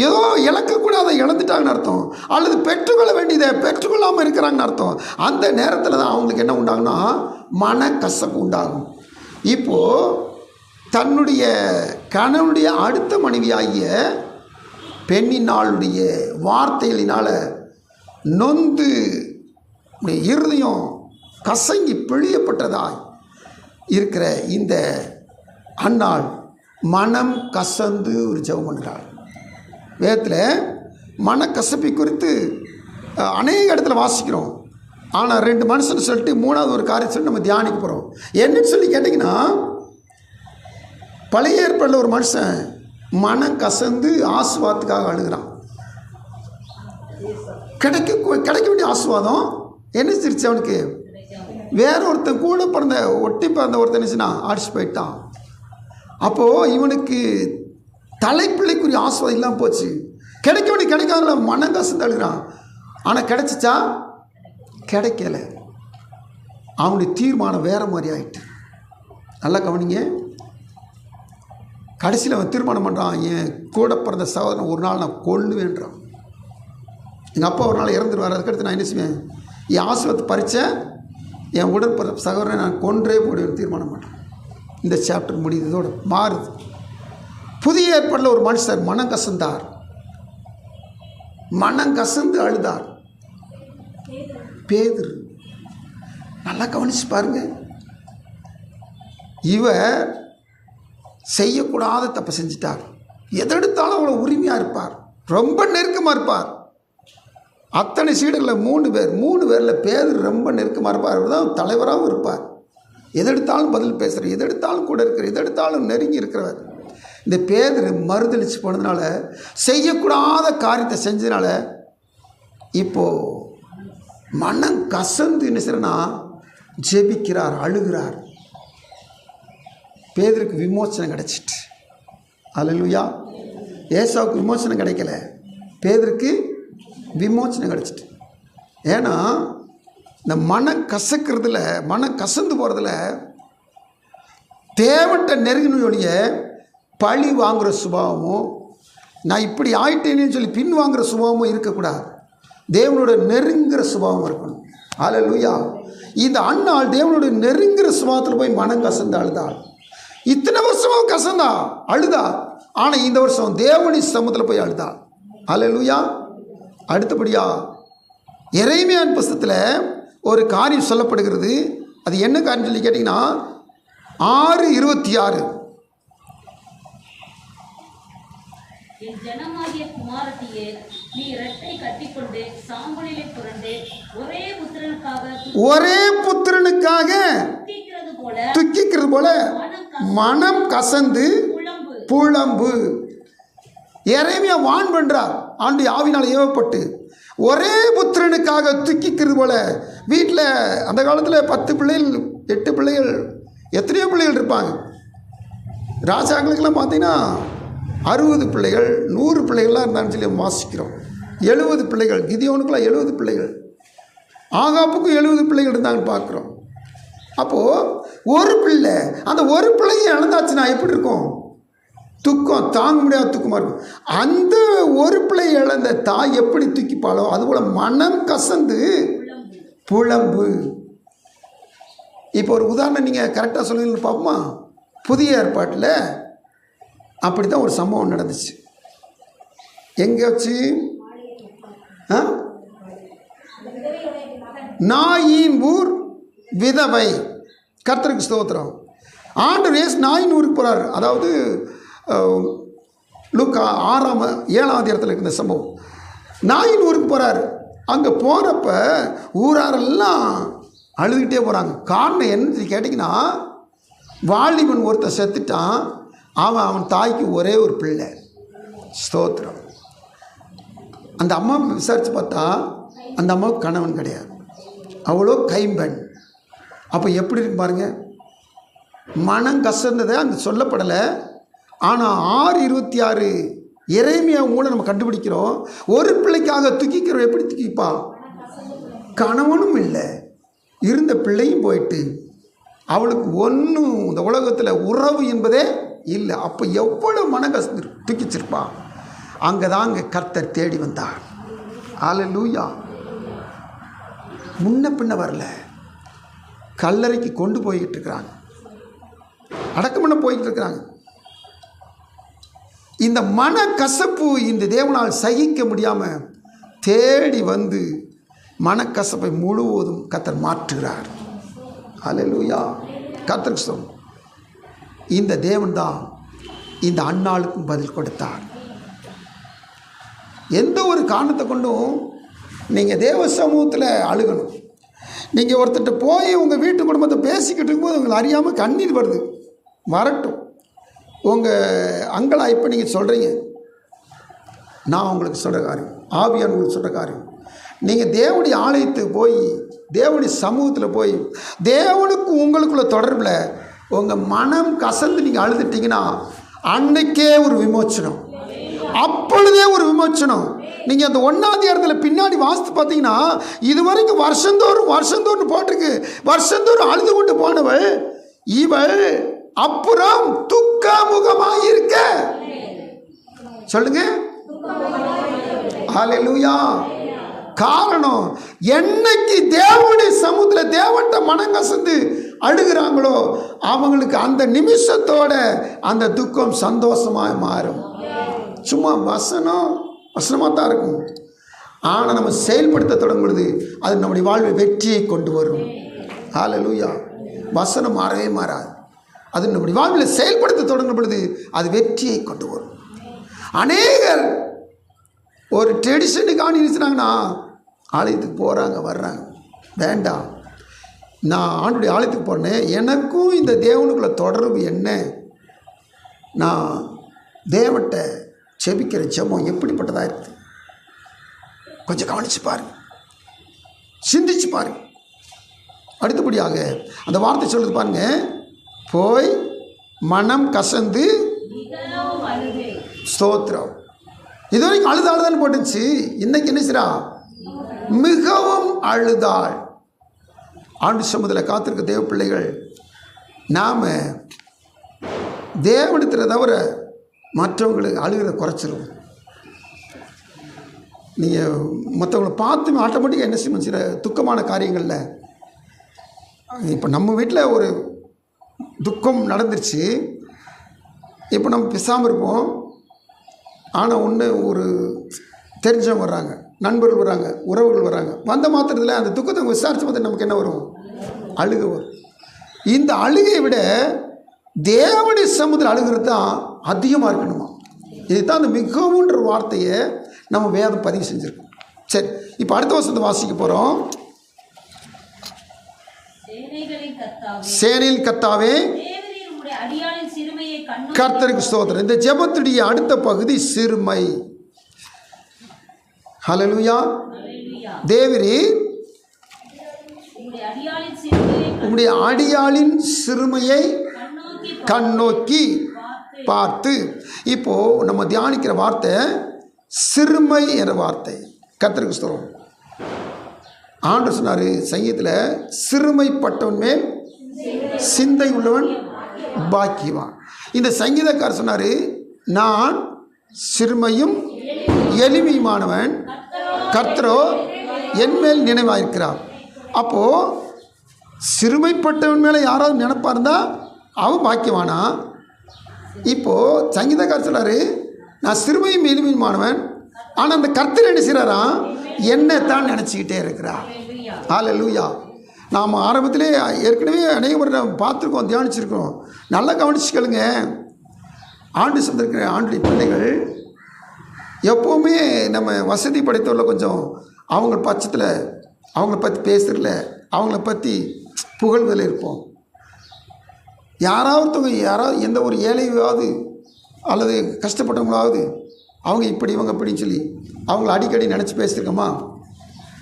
ஏதோ இழக்கக்கூட அதை இழந்துட்டாங்கன்னு அர்த்தம். அல்லது பெற்றுக்கொள்ள வேண்டியதை பெற்றுக்கொள்ளாமல் இருக்கிறாங்கன்னு அர்த்தம். அந்த நேரத்தில் தான் அவங்களுக்கு என்ன உண்டாகுன்னா மன கசப்பு உண்டாகும். இப்போது தன்னுடைய கணவனுடைய அடுத்த மனைவியாகிய பெண்ணினாளுடைய வார்த்தைகளினால் நொந்து இருதயம் கசங்கி பிழியப்பட்டதாய் இருக்கிற இந்த அன்னாள் மனம் கசந்து ஒரு ஜெபம் பண்ணுறாள். வேதத்தில் மனக்கசப்பை குறித்து அநேக இடத்துல வாசிக்கிறோம். ஆனால் 2 மனுஷன் சொல்லிட்டு 3வது ஒரு காரியம் சொல்லி நம்ம தியானிக்க போகிறோம். என்னன்னு சொல்லி கேட்டிங்கன்னா, பழைய ஏற்பாட்டில் ஒரு மனுஷன் மனம் கசந்து ஆசீர்வாதத்துக்காக அழுகிறான். கிடைக்க வேண்டிய ஆசீர்வாதம் என்ன சிரிச்சு அவனுக்கு வேற ஒருத்தன் கூட பிறந்த ஒட்டி பிறந்த ஒருத்தன் நினச்சுனா அடிச்சு போயிட்டான். அப்போது இவனுக்கு தலைப்பிள்ளைக்குரிய ஆசீர்வாதம் இல்லாமல் போச்சு. கிடைக்க வேண்டிய கிடைக்காத மனம் கசந்து அழுகிறான். ஆனால் கிடைச்சிச்சா? கிடைக்கல. அவனுடைய தீர்மானம் வேறு மாதிரி ஆயிட்டு. நல்லா கவனிங்க. கடைசியில் அவன் தீர்மானம் பண்ணுறான், என் கூட பிறந்த சகோதரன் ஒரு நாள் நான் கொல்லுவேன்றான். எங்கள் அப்பா ஒரு நாள் இறந்துருவார், அதுக்கடுத்து நான் என்ன செய்வேன்? என் ஆசீர்வாதத்தை பறித்தேன், என் உடற்பிறந்த சகோதரனை நான் கொன்றே போடுவேன் தீர்மானம் பண்ணுறேன். இந்த சாப்டர் முடியுது, இதோட மாறுது. புதிய ஏற்பாட்டில் ஒரு மனுஷர் மனம் கசந்தார், மனம் கசந்து அழுதார். பேதுரு. நல்லா கவனிச்சு பாருங்க. இவர் செய்யக்கூடாத தப்பை செஞ்சிட்டார். எதெடுத்தாலும் அவ்வளோ உரிமையாக இருப்பார், ரொம்ப நெருக்கமாக இருப்பார். அத்தனை சீடர்களில் 3 பேரில் பேதுரு ரொம்ப நெருக்கமாக இருப்பார். அவர் தான் தலைவராகவும் இருப்பார். எதெடுத்தாலும் பதில் பேசுகிற, எதெடுத்தாலும் கூட இருக்கிற, எதெடுத்தாலும் நெருங்கி இருக்கிறவர். இந்த பேதுரு மறுதளிச்சு போனதுனால, செய்யக்கூடாத காரியத்தை செஞ்சதுனால இப்போது மனம் கசந்து என்ன செய்யறனா ஜெபிக்கிறார், அழுகிறார். பேதுருக்கு விமோசனம் கிடைச்சிட்டு. அல்லேலூயா. ஏசாவுக்கு விமோசனம் கிடைக்கல, பேதுருக்கு விமோசனம் கிடைச்சிட்டு. ஏன்னா இந்த மனம் கசக்கிறதுல, மனம் கசந்து போகிறதுல தேவன்கிட்ட நெருங்கினொழிய பழி வாங்குகிற சுபாவமும், நான் இப்படி ஆயிட்டேன்னு சொல்லி பின் வாங்குகிற சுபாவமும் இருக்கக்கூடாது. தேவனோட நெருங்குகிற சுபாவம் இருக்கணும். அல்லேலூயா. இந்த அண்ணாள் தேவனோட நெருங்குகிற சுபாவத்தில் போய் மனம் கசந்து அழுதாள். இத்தனை வருஷமும் கசந்தா அழுதா, ஆனால் இந்த வருஷம் தேவனி சமூகத்தில் போய் அழுதா. அல்லேலூயா. அடுத்தபடியா எரேமியாவின் புஸ்தகத்தில் ஒரு காரியம் சொல்லப்படுகிறது. அது என்ன காரியம் சொல்லி கேட்டிங்கன்னா 6:26. என் ஜனமாகிய குமாரத்தியே, நீ இரட்டை கட்டிக்கொண்டு சாம்பலிலே புரண்டு ஒரே புத்திரனுக்காக துக்கிக்கிறது போல மனம் கசந்து புலம்பு. எரேமியா வான் பண்றார், ஆண்டு ஆவினால் ஏவப்பட்டு. ஒரே புத்திரனுக்காக துக்கிக்கிறது போல. வீட்டில் அந்த காலத்தில் 10 பிள்ளைகள் 8 பிள்ளைகள் எத்தனையோ பிள்ளைகள் இருப்பாங்க. ராஜாக்களுக்கெல்லாம் பார்த்தீங்கன்னா 60 பிள்ளைகள் 100 பிள்ளைகள்லாம் இருந்தான்னு சொல்லி வாசிக்கிறோம். 70 பிள்ளைகள், கிதியோனுக்குலாம் 70 பிள்ளைகள், ஆகாப்புக்கும் 70 பிள்ளைகள் இருந்தாங்கன்னு பார்க்குறோம். அப்போது ஒரு பிள்ளை, அந்த ஒரு பிள்ளையை இழந்தாச்சுன்னா எப்படி இருக்கும்? துக்கம் தாங்க முடியாத துக்கமாக இருக்கும். அந்த ஒரு பிள்ளை இழந்த தாய் எப்படி தூக்கிப்பாளோ அதுபோல் மனம் கசந்து புலம்பு. இப்போ ஒரு உதாரணம் நீங்கள் கரெக்டாக சொல்லுங்கன்னு பார்ப்போமா? புதிய ஏற்பாட்டில் அப்படி தான் ஒரு சம்பவம் நடந்துச்சு. எங்கே வச்சு? நாயின் ஊர் விதவை. கர்த்தருக்கு ஸ்தோத்திரம். ஆண்டவர் இயேசு நாயின் ஊருக்கு போகிறார். அதாவது லூக்கா 7ஆம் அதிகாரத்தில் இருக்கிற சம்பவம். நாயின் ஊருக்கு போகிறார். அங்கே போகிறப்ப ஊராரெல்லாம் அழுதுகிட்டே போகிறாங்க. காரணம் என்னன்னு கேட்டிங்கன்னா, வாலிபன் ஒருத்தர் செத்துட்டான். அவன் தாய்க்கு ஒரே ஒரு பிள்ளை. ஸ்தோத்திரம். அந்த அம்மா விசாரித்து பார்த்தா அந்த அம்மாவுக்கு கணவன் கிடையாது, அவ்வளோ கைம்பெண். அப்போ எப்படி இருக்கு பாருங்கள். மனம் கசந்ததை அங்கே சொல்லப்படலை. ஆனால் 6:26 எரேமியா மூலம் நம்ம கண்டுபிடிக்கிறோம். ஒரு பிள்ளைக்காக துக்கிக்கிறோம். எப்படி துக்கிப்பா? கணவனும் இல்லை, இருந்த பிள்ளையும் போயிட்டு, அவளுக்கு ஒன்றும் இந்த உலகத்தில் உறவு என்பதே இல்லை. அப்போ எவ்வளோ மன கசந்து துக்கிச்சிருப்பா. அங்கே தான் அங்கே கர்த்தர் தேடி வந்தார். அல்லேலூயா. முன்ன பின்ன வரல, கல்லறைக்கு கொண்டு போய்கிட்டு இருக்கிறாங்க, அடக்கம் பண்ண போய்கிட்டு இருக்கிறாங்க. இந்த மன கசப்பு இந்த தேவனால் சகிக்க முடியாமல் தேடி வந்து மனக்கசப்பை முழுவதும் கர்த்தர் மாற்றுகிறார். அல்லேலூயா. கர்த்தருக்கு ஸ்தோத்திரம். இந்த தேவன் தான் இந்த அன்னாளுக்கும் பதில் கொடுத்தார். எந்த ஒரு காரணத்தை கொண்டும் நீங்கள் தேவ சமூகத்தில் அழுகணும். நீங்கள் ஒருத்தர்கிட்ட போய் உங்கள் வீட்டு குடும்பத்தை பேசிக்கிட்டு இருக்கும்போது உங்களை அறியாமல் கண்ணீர் வருது, வரட்டும். உங்கள் அங்களா இப்போ நீங்கள் சொல்கிறீங்க, நான் உங்களுக்கு சொல்கிற காரியம், ஆவியான் உங்களுக்கு சொல்கிற காரியம். நீங்கள் தேவனுடைய ஆலயத்துக்கு போய், தேவனுடைய சமூகத்தில் போய், தேவனுக்கு உங்களுக்குள்ள தொடர்பில் உங்கள் மனம் கசந்து நீங்கள் அழுதுட்டிங்கன்னா அன்னைக்கே ஒரு விமோச்சனம், அப்பொழுதே ஒரு விமோச்சனம். நீங்கள் அந்த 1ஆம் அதிகாரத்தில் பின்னாடி வாசித்து பார்த்தீங்கன்னா, இதுவரைக்கும் வருஷந்தோறும் போட்டிருக்கு. வருஷந்தோறும் அழுது கொண்டு போனவள் இவள் அப்புறம் துக்கமுகமாக இருக்க. சொல்லுங்க. ஹல்லேலூயா. காரணம், என்னைக்கு தேவனுடைய சமூகத்தில் தேவன்கிட்ட மனங்கசந்து அழுகிறாங்களோ அவங்களுக்கு அந்த நிமிஷத்தோட அந்த துக்கம் சந்தோஷமாக மாறும். சும்மா வசனமாக தான் இருக்கும். ஆனால் நம்ம செயல்படுத்த தொடங்கும் பொழுது அது நம்முடைய வாழ்வில் வெற்றியை கொண்டு வரும். ஹல்லேலூயா. வசனம் மாறவே மாறாது. அது நம்முடைய வாழ்வில் செயல்படுத்த தொடங்கும் பொழுது அது வெற்றியை கொண்டு வரும். அநேகர் ஒரு ட்ரெடிஷனுக்காக நினைச்சாங்கன்னா ஆலயத்துக்கு போகிறாங்க, வர்றாங்க. வேண்டாம், நான் ஆண்டுடைய ஆலயத்துக்கு போனேன், எனக்கும் இந்த தேவனுக்குள்ள தொடர்பு என்ன, நான் தேவன்கிட்ட செபிக்கிற ஜெபம் எப்படிப்பட்டதாக இருக்குது, கொஞ்சம் கவனித்து பாருங்க, சிந்திச்சு பாருங்க. அடுத்தபடியாக அந்த வார்த்தை சொல்லுது பாருங்க, போய் மனம் கசந்து ஸ்தோத்திரம். இது வரைக்கும் அழுதாள் போட்டுச்சு, இன்னைக்கு என்ன செய்றா, மிகவும் அழுதாள். ஆண்டு சமூகத்தில் காத்திருக்க தேவ பிள்ளைகள், நாம் தேவனிடத்தில் தவிர மற்றவங்களுக்கு அழுகிறத குறைச்சிருவோம். நீங்கள் மற்றவங்களை பார்த்து ஆட்டோமேட்டிக்காக என்ன செய்யணும், சில துக்கமான காரியங்களில், இப்போ நம்ம வீட்டில் ஒரு துக்கம் நடந்துருச்சு, இப்போ நம்ம பேசாமல் இருப்போம். ஆனால் ஒன்று, ஒரு தெரிஞ்சவங்க வர்றாங்க, நண்பர்கள் வர்றாங்க, உறவுகள் வர்றாங்க, வந்த மாத்திரத்தில் அந்த துக்கத்தை விசாரித்து பார்த்து நமக்கு என்ன வரும், அழுகை வரும். இந்த அழுகையை விட தேவனுடைய சமூகத்தில் அழுகிறது தான் அதிகமாக இருக்கணுமா. இதுதான் அந்த மிகவும்ன்ற வார்த்தையை நம்ம வேதம் பதிவு செஞ்சுருக்கோம். சரி, இப்போ அடுத்த வருஷத்தை வாசிக்க போகிறோம். சேனையில் கர்த்தாவே கர்த்தருக்கு ஸ்தோத்திரம். இந்த ஜெபத்துடைய அடுத்த பகுதி சிறுமை. ஹல்லேலூயா. தேவரீர் உம்முடைய அடியாளின் சிறுமையை கண்ணோக்கி பார்த்து. இப்போ நம்ம தியானிக்கிற வார்த்தை சிறுமை என்ற வார்த்தை. கர்த்தருக்கு ஸ்தோத்திரம். ஆண்டவர் சொன்னார் சங்கீதத்தில், சிறுமைப்பட்டவன் மேல் சிந்தை உள்ளவன் பாக்கியவான். இந்த சங்கீதக்காரர் சொன்னார், நான் சிறுமையும் எளிமையுமானவன், கர்த்தரோ என்மேல் நினைவாயிருக்கிறார். அப்போது சிறுமைப்பட்டவன் மேலே யாராவது நினைப்பா இருந்தால் அவன் பாக்கியவானா. இப்போது சங்கீதக்காரர் சொன்னார், நான் சிறுமையும் எளிமையுமானவன், ஆனால் அந்த கர்த்தர் என்ன செய்கிறாரா, என்னைத்தான் நினச்சிக்கிட்டே இருக்கிறார். ஹல்லேலூயா. நாம் ஆரம்பத்திலே ஏற்கனவே அநேக முறை நம்ம பார்த்துருக்கோம், தியானிச்சிருக்கோம். நல்லா கவனிச்சுக்கலுங்க. ஆண்டு சந்திருக்கிற ஆண்டுடைய பிள்ளைகள் எப்போவுமே நம்ம வசதி படைத்தவரில் கொஞ்சம் அவங்க பட்சத்தில் அவங்கள பற்றி பேசுகிறதில்ல, அவங்கள பற்றி புகழ்வதில் இருப்போம். யாராவது எந்த ஒரு ஏழையாவது அல்லது கஷ்டப்பட்டவங்களாவது அவங்க இப்படி இவங்க இப்படின்னு சொல்லி அவங்கள அடிக்கடி நினச்சி பேசியிருக்கோமா?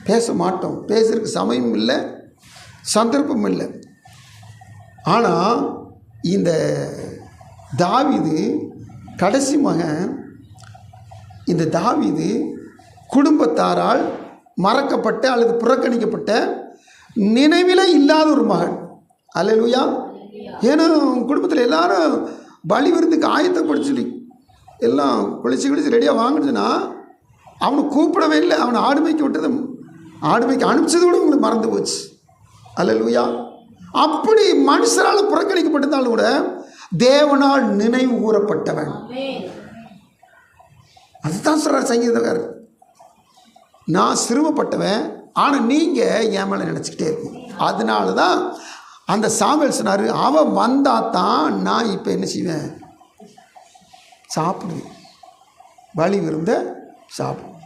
பேச மாட்டோம். பேசுறதுக்கு சமயம் இல்லை, சந்தர்ப்பம் இல்லை. ஆனால் இந்த தாவீது கடைசி மகன், இந்த தாவீது குடும்பத்தாரால் மறக்கப்பட்ட அல்லது புறக்கணிக்கப்பட்ட நினைவில் இல்லாத ஒரு மகன். அல்லேலூயா. ஏன்னா குடும்பத்தில் எல்லாரும் பலி விருந்துக்கு ஆயத்தப்படுத்தி சொல்லி எல்லாம் குளிச்சு ரெடியாக வாங்கினதுன்னா அவனை கூப்பிடவே இல்லை. அவனை ஆடுமைக்கு விட்டது, ஆடுமைக்கு அனுப்பிச்சது கூட உங்களுக்கு மறந்து போச்சு. அல்லேலூயா. அப்படி மனுஷரால் புறக்கணிக்கப்பட்டிருந்தாலும் கூட தேவனால் நினைவு கூறப்பட்டவன். அதுதான் சொல்கிறார் சங்கீதக்காரர், நான் சிறுமப்பட்டவன், ஆனால் நீங்கள் என் மேலே நினச்சிக்கிட்டே இருக்கும். அதனால தான் அந்த சாமுவேல் சொன்னார், அவன் வந்தால் தான் நான் இப்போ என்ன செய்வேன், சாப்பிடுவேன், பலி விருந்த சாப்பிடுவேன்.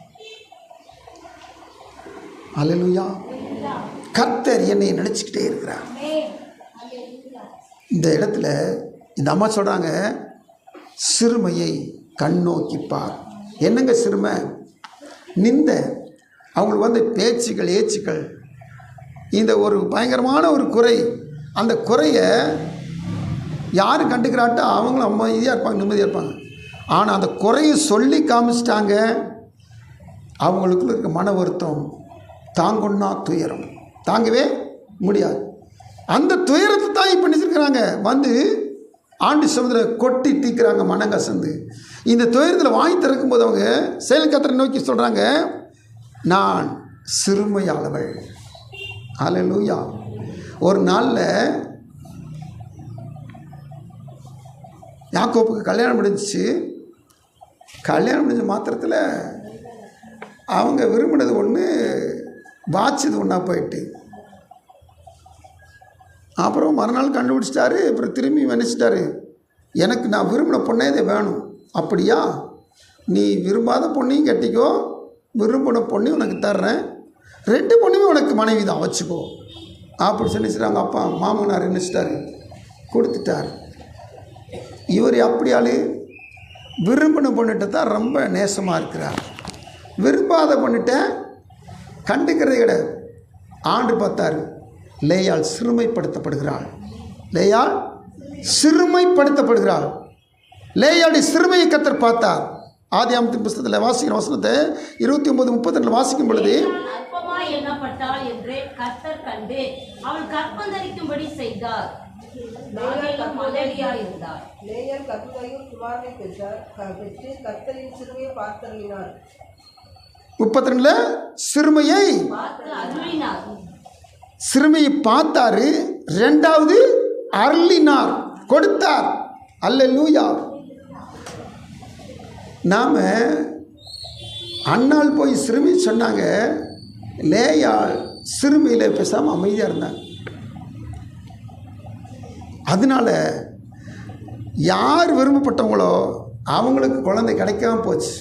அல்லேலூயா. கர்த்தர் என்னை நினச்சிக்கிட்டே இருக்கிறார். இந்த இடத்துல இந்த அம்மா சொல்கிறாங்க, சிறுமையை கண்ணோக்கிப்பார். என்னங்க சிறுமை? நிந்த அவங்களுக்கு வந்து பேச்சுக்கள், ஏச்சுக்கள், இந்த ஒரு பயங்கரமான ஒரு குறை. அந்த குறையை யார் கண்டுக்கிறாட்டோ அவங்களும் அமைதியாக இருப்பாங்க, நிம்மதியாக இருப்பாங்க. ஆனால் அந்த குறையை சொல்லி காமிச்சிட்டாங்க, அவங்களுக்குள்ள இருக்க மன வருத்தம் தாங்குன்னா துயரம் தாங்கவே முடியாது. அந்த துயரத்தை தான் இப்போ நினைச்சிருக்கிறாங்க, வந்து ஆண்டு சமுதிர கொட்டி தீக்கிறாங்க மனங்கசந்து. இந்த துயரத்தில் வாங்கி திறக்கும்போது அவங்க செயல் கத்தரை நோக்கி சொல்கிறாங்க, நான் சிறுமையாளவள். அல்லேலூயா. ஒரு நாளில் யாக்கோப்புக்கு கல்யாணம் முடிஞ்சிச்சு. கல்யாணம் முடிஞ்ச மாத்திரத்தில் அவங்க விரும்பினது ஒன்று, வாட்சது ஒன்றா போயிட்டு, அப்புறம் மறுநாள் கண்டுபிடிச்சிட்டாரு. அப்புறம் திரும்பி நினச்சிட்டாரு, எனக்கு நான் விரும்பின பொண்ணே இதை வேணும். அப்படியா, நீ விரும்பாத பொண்ணையும் கட்டிக்கோ, விரும்பின பொண்ணையும் உனக்கு தர்றேன், 2 பொண்ணுமே உனக்கு மனைவி தான், வச்சுக்கோ அப்படி சொல்லிச்சுறாங்க. அப்பா மாமனார் என்னச்சிட்டாரு, கொடுத்துட்டார். இவர் அப்படி ஆள் விரும்பின பொண்ணுகிட்ட தான் ரொம்ப நேசமாக இருக்கிறார். விரும்பாத பொண்ணுகிட்ட கண்டுக்கிறதே கிடையாது. ஆண்டு பார்த்தார், லேயாள் சிறுமைப்படுத்தப்படுகிறாள். லேயாள் சிறுமைப்படுத்தப்படுகிறாள். லேயாளுடைய சிறுமையை கர்த்தர் பார்த்தார். ஆதியாகமத்தின் புத்தகத்தில் வாசிக்கிற வசனத்தை 29:32 வாசிக்கும் பொழுது, அற்பமாய் எண்ணப்பட்டாள் என்று கர்த்தர் கண்டு அவள் கற்பந்தரிக்கும்படி செய்தார். ராகேலும் மலடியாய் இருந்தாள். லேயாள் கர்த்தரையும் குமாரனை பெற்றார். பெற்று கர்த்தரின் சிறுமையை பார்த்தருளினார். 32 சிறுமையை பார்த்து அருளினார். சிறுமையை பார்த்தாரு. 2வது அருளினார், கொடுத்தார். அல்லேலூயா. நாம் அண்ணாள் போய் சிறுமி சொன்னாங்க, லேயாள் சிறுமியில் பேசாமல் அமைதியாக இருந்தாங்க. அதனால் யார் விரும்பப்பட்டவங்களோ அவங்களுக்கு குழந்தை கிடைக்காம போச்சு.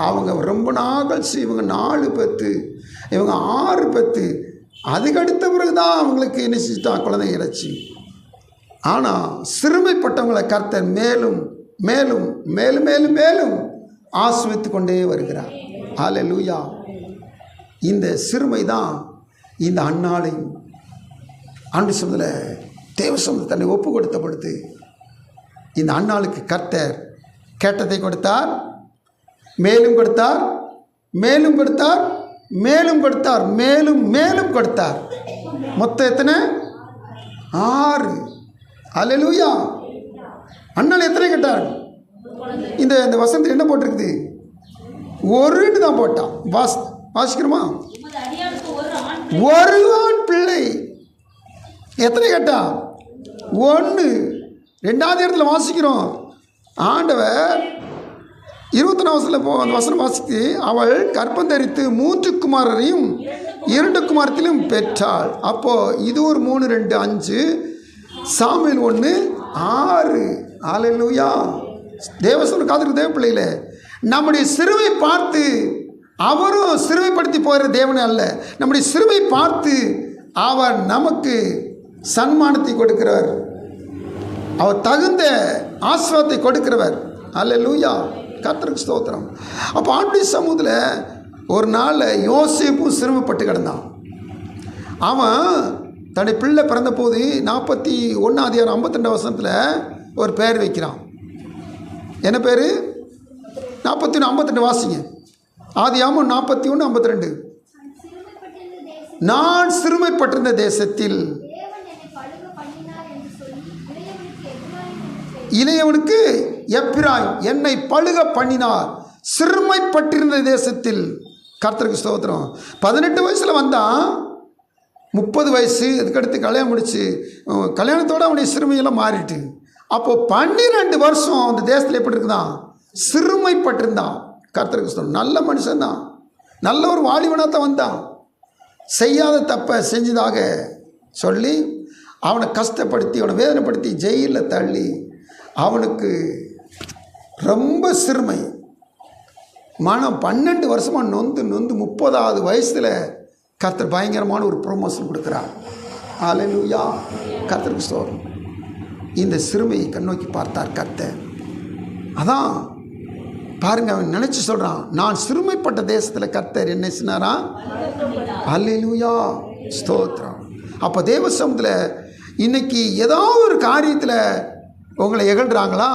அவங்க ரொம்ப நாள் கழிச்சு இவங்க 4 பெற்று இவங்க 6 பெற்று அதுக்கடுத்த பிறகு தான் அவங்களுக்கு என்ன செஞ்சுட்டான், குழந்தை இறைச்சி. ஆனால் சிறுமைப்பட்டவங்களை கர்த்தர் மேலும் மேலும் மேலும் மேலும் மேலும் ஆசீர்வதித்து கொண்டே வருகிறார். ஹல்லேலூயா. இந்த சிறுமை தான் இந்த அன்னாளையும் ஆண்டு சமூகத்தில் தேவ சமூகத்தில் தன்னை ஒப்பு கொடுத்த பொழுது இந்த அன்னாளுக்கு கர்த்தர் கேட்டதை கொடுத்தார், மேலும் கொடுத்தார், மேலும் கொடுத்தார், மேலும் கொடுத்தார், மேலும் மேலும் கொடுத்தார். மொத்தம் எத்தனை? 6. அல்லேலூயா. அண்ணாள் எத்தனை கேட்டார்? இந்த வசனத்தில் என்ன போட்டிருக்குது? 1ன்னு தான் போட்டான். வாசிக்கிறோமா? உமது அடியாளுக்கு ஒரு ஆண் ஒரு ஆண் பிள்ளை. எத்தனை கேட்டா? 1. 2வது இடத்துல வாசிக்கிறோம். ஆண்டவர் 21 அந்த வசனம் வாசித்து, அவள் கற்பந்தரித்து 3 குமாரரையும் 2 குமாரத்திலும் பெற்றாள். அப்போது இது ஒரு 3, 2, 5. சாமுவேல் 1, 6. அல்லேலூயா. தேவசனம் காத்திருக்க தேவ பிள்ளைகளே, நம்முடைய சிறுவை பார்த்து அவரும் சிறுமைப்படுத்தி போகிற தேவனே அல்ல. நம்முடைய சிறுவை பார்த்து அவர் நமக்கு சன்மானத்தை கொடுக்கிறவர், அவர் தகுந்த ஆசீர்வாதத்தை கொடுக்கிறவர். அல்லேலூயா. கர்த்தருக்கு ஸ்தோத்திரம். அப்போ ஆண்டுடைய சமூகத்தில் ஒரு நாள் யோசேப்பும் சிறுமைப்பட்டு கிடந்தான். அவன் தன்னுடைய பிள்ளை பிறந்த போது 41 வசனத்தில் ஒரு பேர் வைக்கிறான். என்ன பேர்? 41:52 வாசிங்க. ஆதியாகமம் 41:52. நான் சிறுமைப்பட்டிருந்த தேசத்தில் இளையவனுக்கு எப்பிராயிம் என்னை பழுக பண்ணினார். சிறுமைப்பட்டிருந்த தேசத்தில். கர்த்தருக்கு ஸ்தோத்திரம். 18 வயசில் வந்தான். 30 வயசு. அதுக்கடுத்து கல்யாணம் முடிச்சு, கல்யாணத்தோடு அவனுடைய சிறுமையெல்லாம் மாறிட்டு, அப்போது 12 வருஷம் அந்த தேசத்தில் எப்படி இருக்குதான்? சிறுமைப்பட்டிருந்தான். கர்த்தருக்கு ஸ்தோத்திரம். நல்ல மனுஷன்தான், நல்ல ஒரு வாலிபனாக தான் வந்தான். செய்யாத தப்பை செஞ்சதாக சொல்லி அவனை கஷ்டப்படுத்தி அவனை வேதனைப்படுத்தி ஜெயிலில் தள்ளி அவனுக்கு ரொம்ப சிறுமை மனம் 12 வருஷமாக நொந்து 30வது வயசில் கர்த்தர் பயங்கரமான ஒரு ப்ரொமோஷன் கொடுக்குறார். அல்லேலூயா. கர்த்தருக்கு ஸ்தோத்திரம். இந்த சிறுமையை கண்ணோக்கி பார்த்தார் கர்த்தர். அதான் பாருங்க, அவன் நினச்சி சொல்கிறான், நான் சிறுமைப்பட்ட தேசத்தில் கர்த்தர் என்ன சொன்னாரா? அல்லேலூயா. ஸ்தோத்திரம். அப்போ தேவ சமூகத்தில் இன்னைக்கு ஏதாவது ஒரு காரியத்தில் உங்களை எகழ்றாங்களா,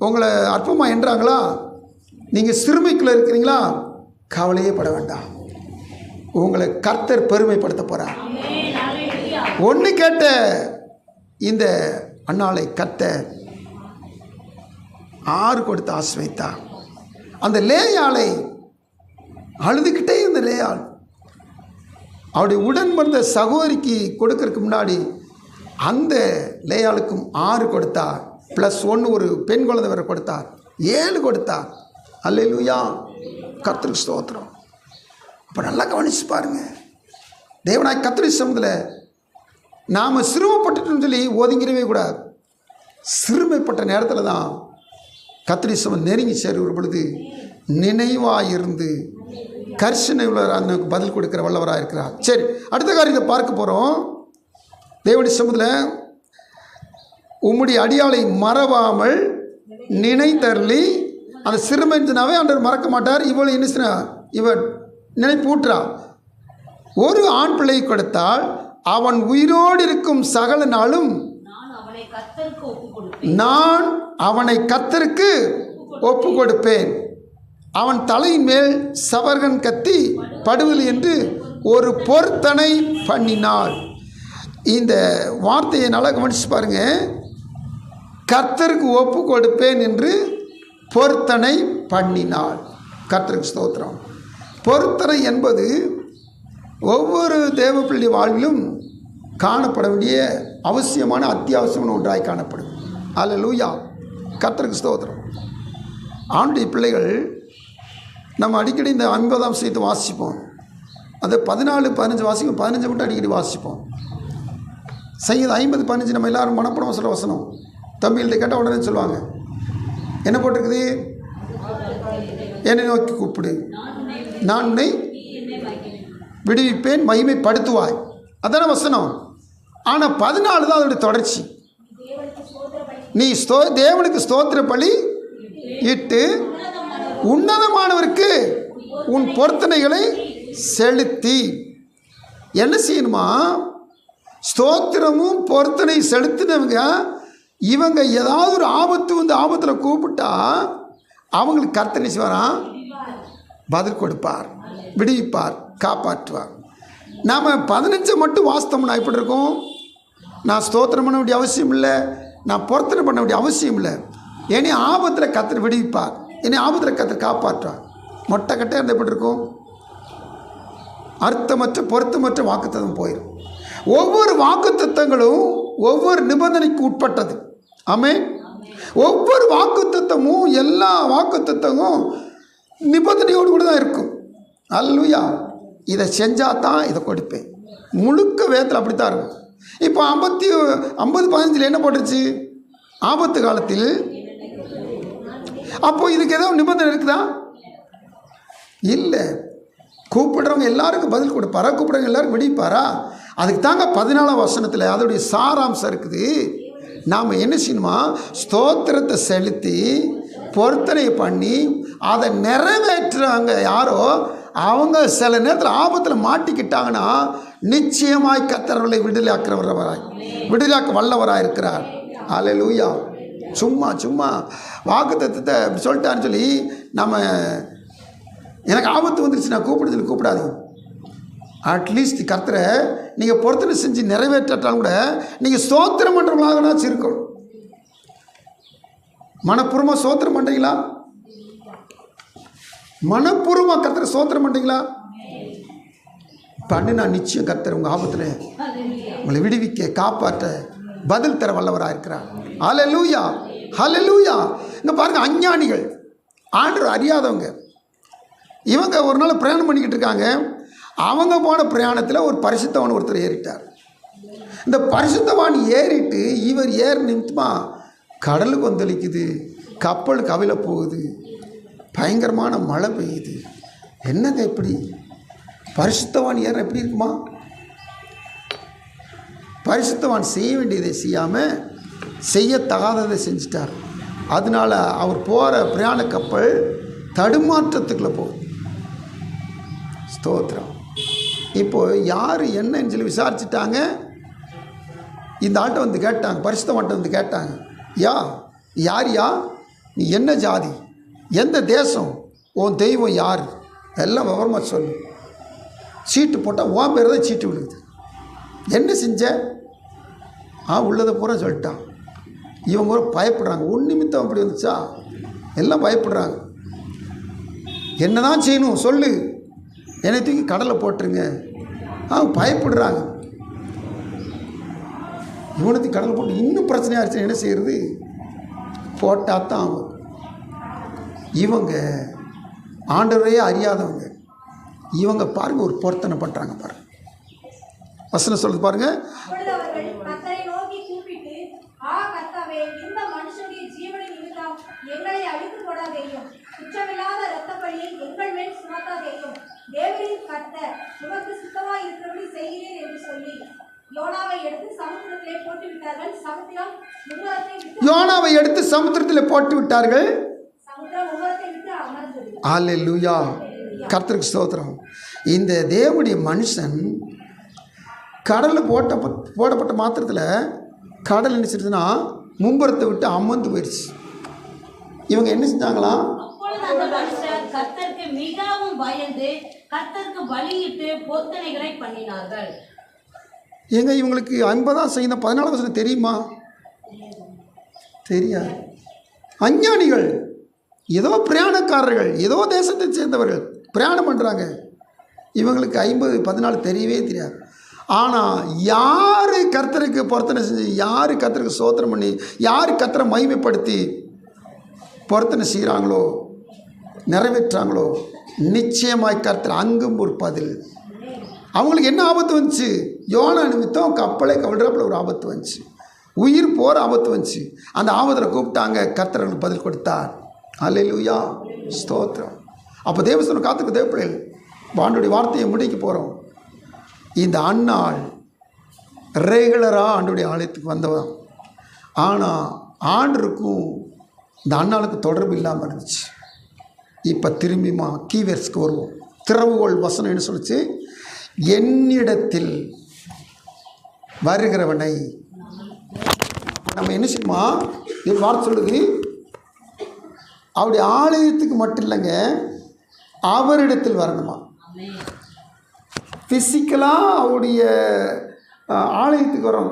உங்களை அற்பமாக எண்ணுறாங்களா, நீங்கள் சிறுமைக்குள்ளே இருக்கிறீங்களா, கவலையே பட வேண்டாம். உங்களை கர்த்தர் பெருமைப்படுத்த போகிறார். ஒன்று கேட்ட இந்த அன்னாளை கர்த்தர் 6 கொடுத்து ஆசீர்வதித்தார். அந்த லேயாளை அழுதுகிட்டே இருந்த லேயாள் அவருடைய உடன் பிறந்த சகோதரிக்கு கொடுக்கறதுக்கு முன்னாடி அந்த லேயாளுக்கும் 6 கொடுத்தார். +1 ஒரு பெண் குழந்தை வேறு கொடுத்தார். 7 கொடுத்தார். அல்லேலூயா. கர்த்தருக்கு ஸ்தோத்திரம். அப்போ நல்லா கவனிச்சு பாருங்கள். தேவனாய் கர்த்தருடைய சமூகத்தில் நாம் சிறுமைப்பட்டுன்னு சொல்லி ஒதுங்கிடவே கூடாது. சிறுமைப்பட்ட நேரத்தில் தான் கர்த்தருடைய சமூகம் நெருங்கி சேருகிற பொழுது நினைவாக இருந்து கர்ஷனை உள்ளவர் அந்த பதில் கொடுக்குற வல்லவராக இருக்கிறார். சரி, அடுத்த காரியத்தை பார்க்க போகிறோம். தேவனுடைய சமூகத்தில் உம்முடைய அடியாளை மறவாமல் நினைத்தருளி, அந்த சிறுமைஞ்சனாவே ஆண்டவர் மறக்க மாட்டார். இவள் என்ன இவர் நினைப்பூற்றா. ஒரு ஆண் பிள்ளை கொடுத்தால் அவன் உயிரோடு இருக்கும் சகல நாளும் நான் அவனை கர்த்தருக்கு ஒப்பு கொடுப்பேன். அவன் தலையின் மேல் சவர்கன் கத்தி படுவதில்லை என்று ஒரு பொருத்தனை பண்ணினாள். இந்த வார்த்தையை நல்லா கவனிச்சு பாருங்க. கர்த்தருக்கு ஒப்பு கொடுப்பேன் என்று பொருத்தனை பண்ணினாள். கர்த்தருக்கு ஸ்தோத்திரம். பொருத்தனை என்பது ஒவ்வொரு தேவப்பிள்ளை வாழ்விலும் காணப்பட வேண்டிய அவசியமான அத்தியாவசியமான ஒன்றாய் காணப்படும். அல்லேலூயா, கர்த்தருக்கு ஸ்தோத்திரம். ஆண்டுடைய பிள்ளைகள் நம்ம அடிக்கடி இந்த 50ஆம் சீத்தை வாசிப்போம். அது 14, 15 வாசிப்போம். 15 மட்டும் அடிக்கடி வாசிப்போம். சங்கீதம் 50, 15 நம்ம எல்லாரும் மனப்படமாக சொல்ல வசனம். தம்பிகள்கிட்ட கேட்டால் உடனே சொல்லுவாங்க. என்ன போட்டிருக்குது? என்னை நோக்கி கூப்பிடு, நான் உன்னை விடுவிப்பேன், மகிமைப்படுத்துவாய். அதான வசனம். ஆனால் 14 தான் அதோடைய தொடர்ச்சி. நீ தேவனுக்கு ஸ்தோத்திர பலி இட்டு உன்னதமானவருக்கு உன் பொருத்தனைகளை செலுத்தி. என்ன செய்யணுமா? ஸ்தோத்திரமும் பொருத்தனை செலுத்தினவங்க இவங்க ஏதாவது ஒரு ஆபத்து வந்து ஆபத்தில் கூப்பிட்டா அவங்களுக்கு கர்த்தனை செய்வாராம், பதில் கொடுப்பார், விடுவிப்பார், காப்பாற்றுவார். நாம் 15 மட்டும் வாஸ்தவம்னா எப்படி இருக்கும்? நான் ஸ்தோத்திரம் பண்ண வேண்டிய அவசியம் இல்லை, நான் பொருத்தனை பண்ண வேண்டிய அவசியம் இல்லை. என்னை ஆபத்தில் கர்த்தர் விடுவிப்பார், என்னை ஆபத்தில் கர்த்தர் காப்பாற்றுவார். மொட்டை கட்டை இருந்த எப்படி இருக்கும்? அர்த்தமற்ற பொருத்தமற்ற வாக்குத்தத்தம் போயிடும். ஒவ்வொரு வாக்குத்தத்தங்களும் ஒவ்வொரு நிபந்தனைக்கு உட்பட்டது. ஆமென். ஒவ்வொரு வாக்குத்தத்தமும் எல்லா வாக்குத்தத்தமும் நிபந்தனையோடு கூட தான் இருக்கும். அல்லேலூயா. இதை செஞ்சால் தான் இதை கொடுப்பேன். முழுக்க வேதத்தில் அப்படி தான் இருக்கும். இப்போ 50-15 என்ன போட்டுருச்சு? ஆபத்து காலத்தில். அப்போ இதுக்கு ஏதோ நிபந்தனை இருக்குதா? இல்லை. கூப்பிடுறவங்க எல்லாருக்கும் பதில் கொடுப்பாரா? கூப்பிடுறவங்க எல்லாருக்கும் விடிப்பாரா? அதுக்கு தாங்க 14ஆம் வசனத்தில் அதோடைய சாராம்சம் இருக்குது. நாம் என்ன செய்யணுமா? ஸ்தோத்திரத்தை செலுத்தி பொருத்தனை பண்ணி அதை நிறைவேற்றுறாங்க யாரோ அவங்க சில நேரத்தில் ஆபத்தில் மாட்டிக்கிட்டாங்கன்னா நிச்சயமாய் கர்த்தர்களை விடுதலையாக்க வல்லவராய் இருக்கிறார். அல்லேலூயா. சும்மா வாக்குத்தத்தத்தை சொல்லிட்டான்னு சொல்லி நம்ம எனக்கு ஆபத்து வந்துருச்சு நான் கூப்பிடுறது கூப்பிடாதீங்க. அட்லீஸ்ட் கர்த்தரை நீங்கள் பொருத்தனை செஞ்சு நிறைவேற்றாலும் கூட நீங்கள் ஸ்தோத்திரம் பண்ணுறவங்களாகனாச்சும் இருக்கணும். மனப்பூர்வமாக ஸ்தோத்திரம் பண்ணுறீங்களா? மனப்பூர்வமாக கர்த்தரை ஸ்தோத்திரம் பண்ணுறீங்களா? பண்ணினா நிச்சயம் கர்த்தர் உங்கள் ஆபத்தில் உங்களை விடுவிக்க காப்பாற்ற பதில் தர வல்லவராக இருக்கிறார். ஹல்லேலூயா, ஹல்லேலூயா. இங்கே பாருங்கள், அஞ்ஞானிகள், ஆண்டவர் அறியாதவங்க, இவங்க ஒரு நாள் பிரயாணம் பண்ணிக்கிட்டு இருக்காங்க. அவங்க போன பிரயாணத்தில் ஒரு பரிசுத்தவான் ஒருத்தர் ஏறிட்டார். இந்த பரிசுத்தவான் ஏறிட்டு இவர் ஏற நிமித்தமாக கடலுக்கு வந்தளிக்குது, கப்பல் கவிழ போகுது, பயங்கரமான மழை பெய்யுது. என்னங்க இப்படி பரிசுத்தவான் ஏற எப்படி இருக்குமா? பரிசுத்தவான் செய்ய வேண்டியதை செய்யாமல் செய்யத்தகாததை செஞ்சிட்டார். அதனால் அவர் போகிற பிரயாண கப்பல் தடுமாற்றத்துக்குள்ளே போகுது. ஸ்தோத்திரம். இப்போது யார் என்னன்னு சொல்லி விசாரிச்சுட்டாங்க. இந்த ஆட்டை வந்து கேட்டாங்க, பரிசுத்தவான்கிட்ட வந்து கேட்டாங்க, யார் நீ என்ன ஜாதி, எந்த தேசம், உன் தெய்வம் யார், எல்லாம் விவரமாக சொல்லு. சீட்டு போட்டால் உன் பேர் தான் சீட்டு விழுகுது. என்ன செஞ்ச? உள்ளதை பூரா சொல்லிட்டான். இவங்க பயப்படுறாங்க. ஒன்று நிமித்தம் அப்படி வந்துச்சா? எல்லாம் பயப்படுறாங்க. என்ன தான் செய்யணும் சொல்லு, என்னை தூக்கி கடலை போட்டுருங்க. பயப்படுறாங்க. இவனுக்கு கடலை போட்டு இன்னும் பிரச்சனையாகிடுச்சு. என்ன செய்கிறது? போட்டால் தான் ஆகும். இவங்க ஆண்டவரையே அறியாதவங்க. இவங்க பாருங்க ஒரு பொருத்தனை பண்ணுறாங்க. பாருங்க வசனம் சொல்லுது பாருங்க. யோனாவை எடுத்து சமுத்திரத்திலே போட்டு விட்டார்கள். சமுத்திரம் யோனாவை எடுத்து சமுத்திரத்தில் போட்டு விட்டார்கள். சமுத்திரம் உபரத்தை விட்டு அமர்ந்தது. அல்லேலூயா, கர்த்தருக்கு ஸ்தோத்திரம். இந்த தேவனுடைய மனுஷன் கடலில் போடப்பட்ட மாத்திரத்தில் கடல் என்ன செஞ்சதுன்னா மும்புறத்தை விட்டு அமர்ந்து போயிடுச்சு. இவங்க என்ன செஞ்சாங்களாம்? அப்பொழுது அந்த மனுஷர் கர்த்தருக்கு மிகவும் பயந்து கர்த்தருக்கு பலியிட்டு பொருத்தனைகளை பண்ணினார்கள். ஏங்க இவங்களுக்கு 50 செய்த 14 வசனம் தெரியுமா? தெரியாது. அஞ்ஞானிகள், ஏதோ பிரயாணக்காரர்கள், ஏதோ தேசத்தை சேர்ந்தவர்கள் பிரயாணம் பண்ணுறாங்க. இவங்களுக்கு 50 14 தெரியவே தெரியாது. ஆனால் யார் கர்த்தருக்கு பொருத்தனை செஞ்சு, யார் கர்த்தருக்கு ஸ்தோத்திரம் பண்ணி, யார் கர்த்தரை மகிமைப்படுத்தி பொருத்தனை செய்கிறாங்களோ, நிறைவேற்றாங்களோ, நிச்சயமாய் கர்த்தர் அங்கும் ஒரு பதில். அவங்களுக்கு என்ன ஆபத்து வந்துச்சு? யோனா நிமித்தம் கப்பலை கவிழ்றாப்புல ஒரு ஆபத்து வந்துச்சு, உயிர் போகிற ஆபத்து வந்துச்சு. அந்த ஆபத்தில் கூப்பிட்டாங்க, கர்த்தர்களுக்கு பதில் கொடுத்தார். அல்லேலூயா, ஸ்தோத்திரம். அப்போ தேவசனம் காத்துக்கு தேவப்பிள்ளைகள் ஆண்டுடைய வார்த்தையை முடிக்க போகிறோம். இந்த அன்னாள் ரெகுலராக ஆண்டுடைய ஆலயத்துக்கு வந்தவன். ஆனால் ஆண்டருக்கும் இந்த அன்னாளுக்கு தொடர்பு இல்லாமல் இருந்துச்சு. இப்போ திரும்பிமா கீவேர்ஸ்க்கு வருவோம். திறவுகோள் வசனம் என்ன சொல்லிச்சு? என்னிடத்தில் வருகிறவனை நம்ம என்ன செய்யுமா? இது வார்த்தை சொல்லுது, அவருடைய ஆலயத்துக்கு மட்டும் இல்லைங்க, அவரிடத்தில் வரணுமா. ஃபிசிக்கலாக அவருடைய ஆலயத்துக்கு வரும்.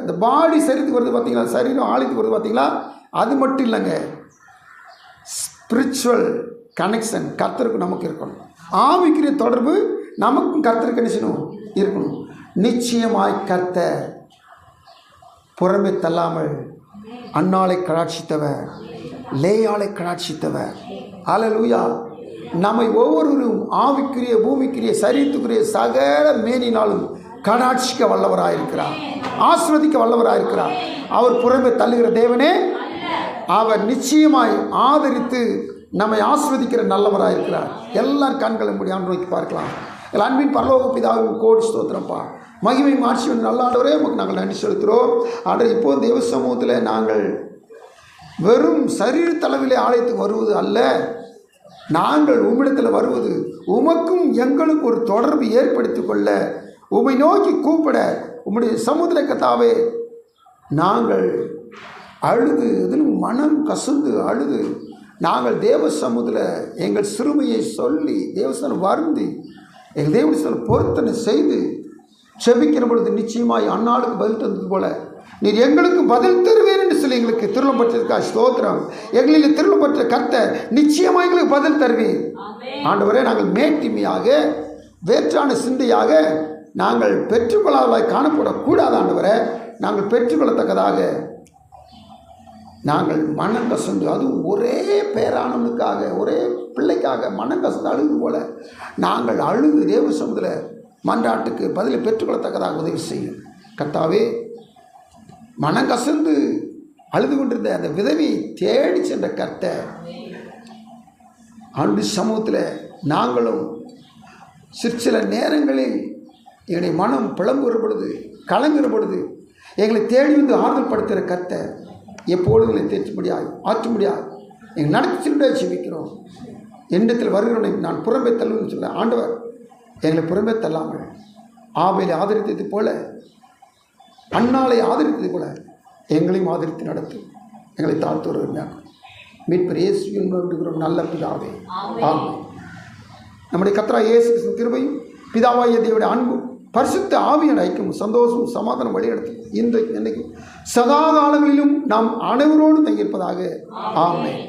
இந்த பாடி சரீரத்துக்கு வருது பார்த்தீங்களா, சரீரம் ஆலயத்துக்கு வருது பார்த்தீங்களா, அது மட்டும் இல்லைங்க, ஸ்பிரிச்சுவல் கனெக்ஷன் கர்த்தருக்கு நமக்கு இருக்கணும். ஆவிக்குரிய தொடர்பு நமக்கும் கர்த்தருக்கு என்ன செய்யணும்? இருக்கணும். நிச்சயமாய் கர்த்தர் புறமே தள்ளாமல் அன்னாளை கடாட்சித்தவர், லேயாளை கடாட்சித்தவர். அல்லேலூயா. நம்மை ஒவ்வொருவரும் ஆவிக்குரிய பூமிக்குரிய சரீரத்துக்குரிய சகல மேனினாலும் கடாட்சிக்க வல்லவராயிருக்கிறார், ஆஸ்வதிக்க வல்லவராயிருக்கிறார். அவர் புறமே தள்ளுகிற தேவனே, அவர் நிச்சயமாய் ஆதரித்து நம்மை ஆஸ்வதிக்கிற நல்லவராயிருக்கிறார். எல்லாரும் கண்களை மூடி ஆண்டு நோக்கி பார்க்கலாம். அன்பின் பரலோக பிதாவின் கோடி ஸ்தோத்திரப்பா, மகிமை மாட்சி வந்து நல்ல ஆண்டவரே உமக்கு நாங்கள் நன்றி செலுத்துகிறோம். ஆண்டவர் இப்போ தேவ சமூகத்தில் நாங்கள் வெறும் சரீரத்தளவிலே ஆலயத்துக்கு வருவது அல்ல, நாங்கள் உம்மிடத்தில் வருவது உமக்கும் எங்களுக்கும் ஒரு தொடர்பு ஏற்படுத்தி கொள்ள, உம்மை நோக்கி கூப்பிட, உம்முடைய சமுத்திர கத்தாவே நாங்கள் அழுது, அதிலும் மனம் கசந்து அழுது நாங்கள் தேவ சமூகத்தில் எங்கள் சிறுமையை சொல்லி தேவஸ்தானம் வருந்தி எங்கள் தேவஸ்தானம் பொருத்தனை செய்து செபிக்கிற பொழுது நிச்சயமாய் அன்னாளுக்கு பதில் தந்தது போல நீர் எங்களுக்கு பதில் தருவேன் என்று சொல்லி எங்களுக்கு திருளம் பற்றதுக்காக ஸ்தோத்திரம். எங்களில் திருளம் பற்ற கர்த்தர் நிச்சயமாக எங்களுக்கு பதில் தருவேன். ஆண்டவரே, நாங்கள் மேட்டிமையாக வேற்றான சிந்தையாக நாங்கள் பெற்றுக்கொள்ளாதவர்களாய் காணப்படக்கூடாது. ஆண்டவரே, நாங்கள் பெற்றுக்கொள்ளத்தக்கதாக நாங்கள் மனம் கசந்து, அதுவும் ஒரே பேரானவனுக்காக, ஒரே பிள்ளைக்காக மனம் கசந்து அழுது போல நாங்கள் அழுது தேவ சமூகத்தில் மன்றாட்டுக்கு பதிலை பெற்றுக்கொள்ளத்தக்கதாக உதவி செய்யும். கர்த்தாவே, மனம் கசந்து அழுது கொண்டிருந்த அந்த விதவியை தேடி சென்ற கர்த்தர் ஆண்டு சமூகத்தில் நாங்களும் சிற்சில நேரங்களில் எங்களுடைய மனம் பிளம்புகிற பொழுது, கலங்குகிற பொழுது எங்களை தேடி வந்து ஆறுதல் படுத்துகிற கர்த்தர் எப்பொழுது எங்களை தேற்ற முடியாது, ஆற்ற முடியாது. எங்கள் நடத்திச்சுட்டே ஜெபிக்கிறோம். எண்ணத்தில் வருகிறவனை நான் புறம்பே தள்ளுன்னு சொல்ல, ஆண்டவர் எங்களை புறம்பே தள்ளாமல் ஆபேலை ஆதரித்தது போல, அன்னாளை ஆதரித்தது போல எங்களையும் ஆதரித்து நடத்து, எங்களை தாழ்த்துவர்கள் மீட்பர் இயேசுவின் வேண்டுகிறோம் நல்ல பிதாவே, ஆமென். நம்முடைய கர்த்தராகிய இயேசு கிறிஸ்துவின் கிருபையும் பிதாவாகிய தேவனுடைய அன்பும் பரிசுத்த ஆவியின் ஐக்கியமும் சந்தோஷமும் சமாதானம் வழிநடத்தும் இன்றைக்கு என்னைக்கும் சதா காலங்களிலும் நாம் அனைவரோடு தங்கியிருப்பதாக. ஆமென்.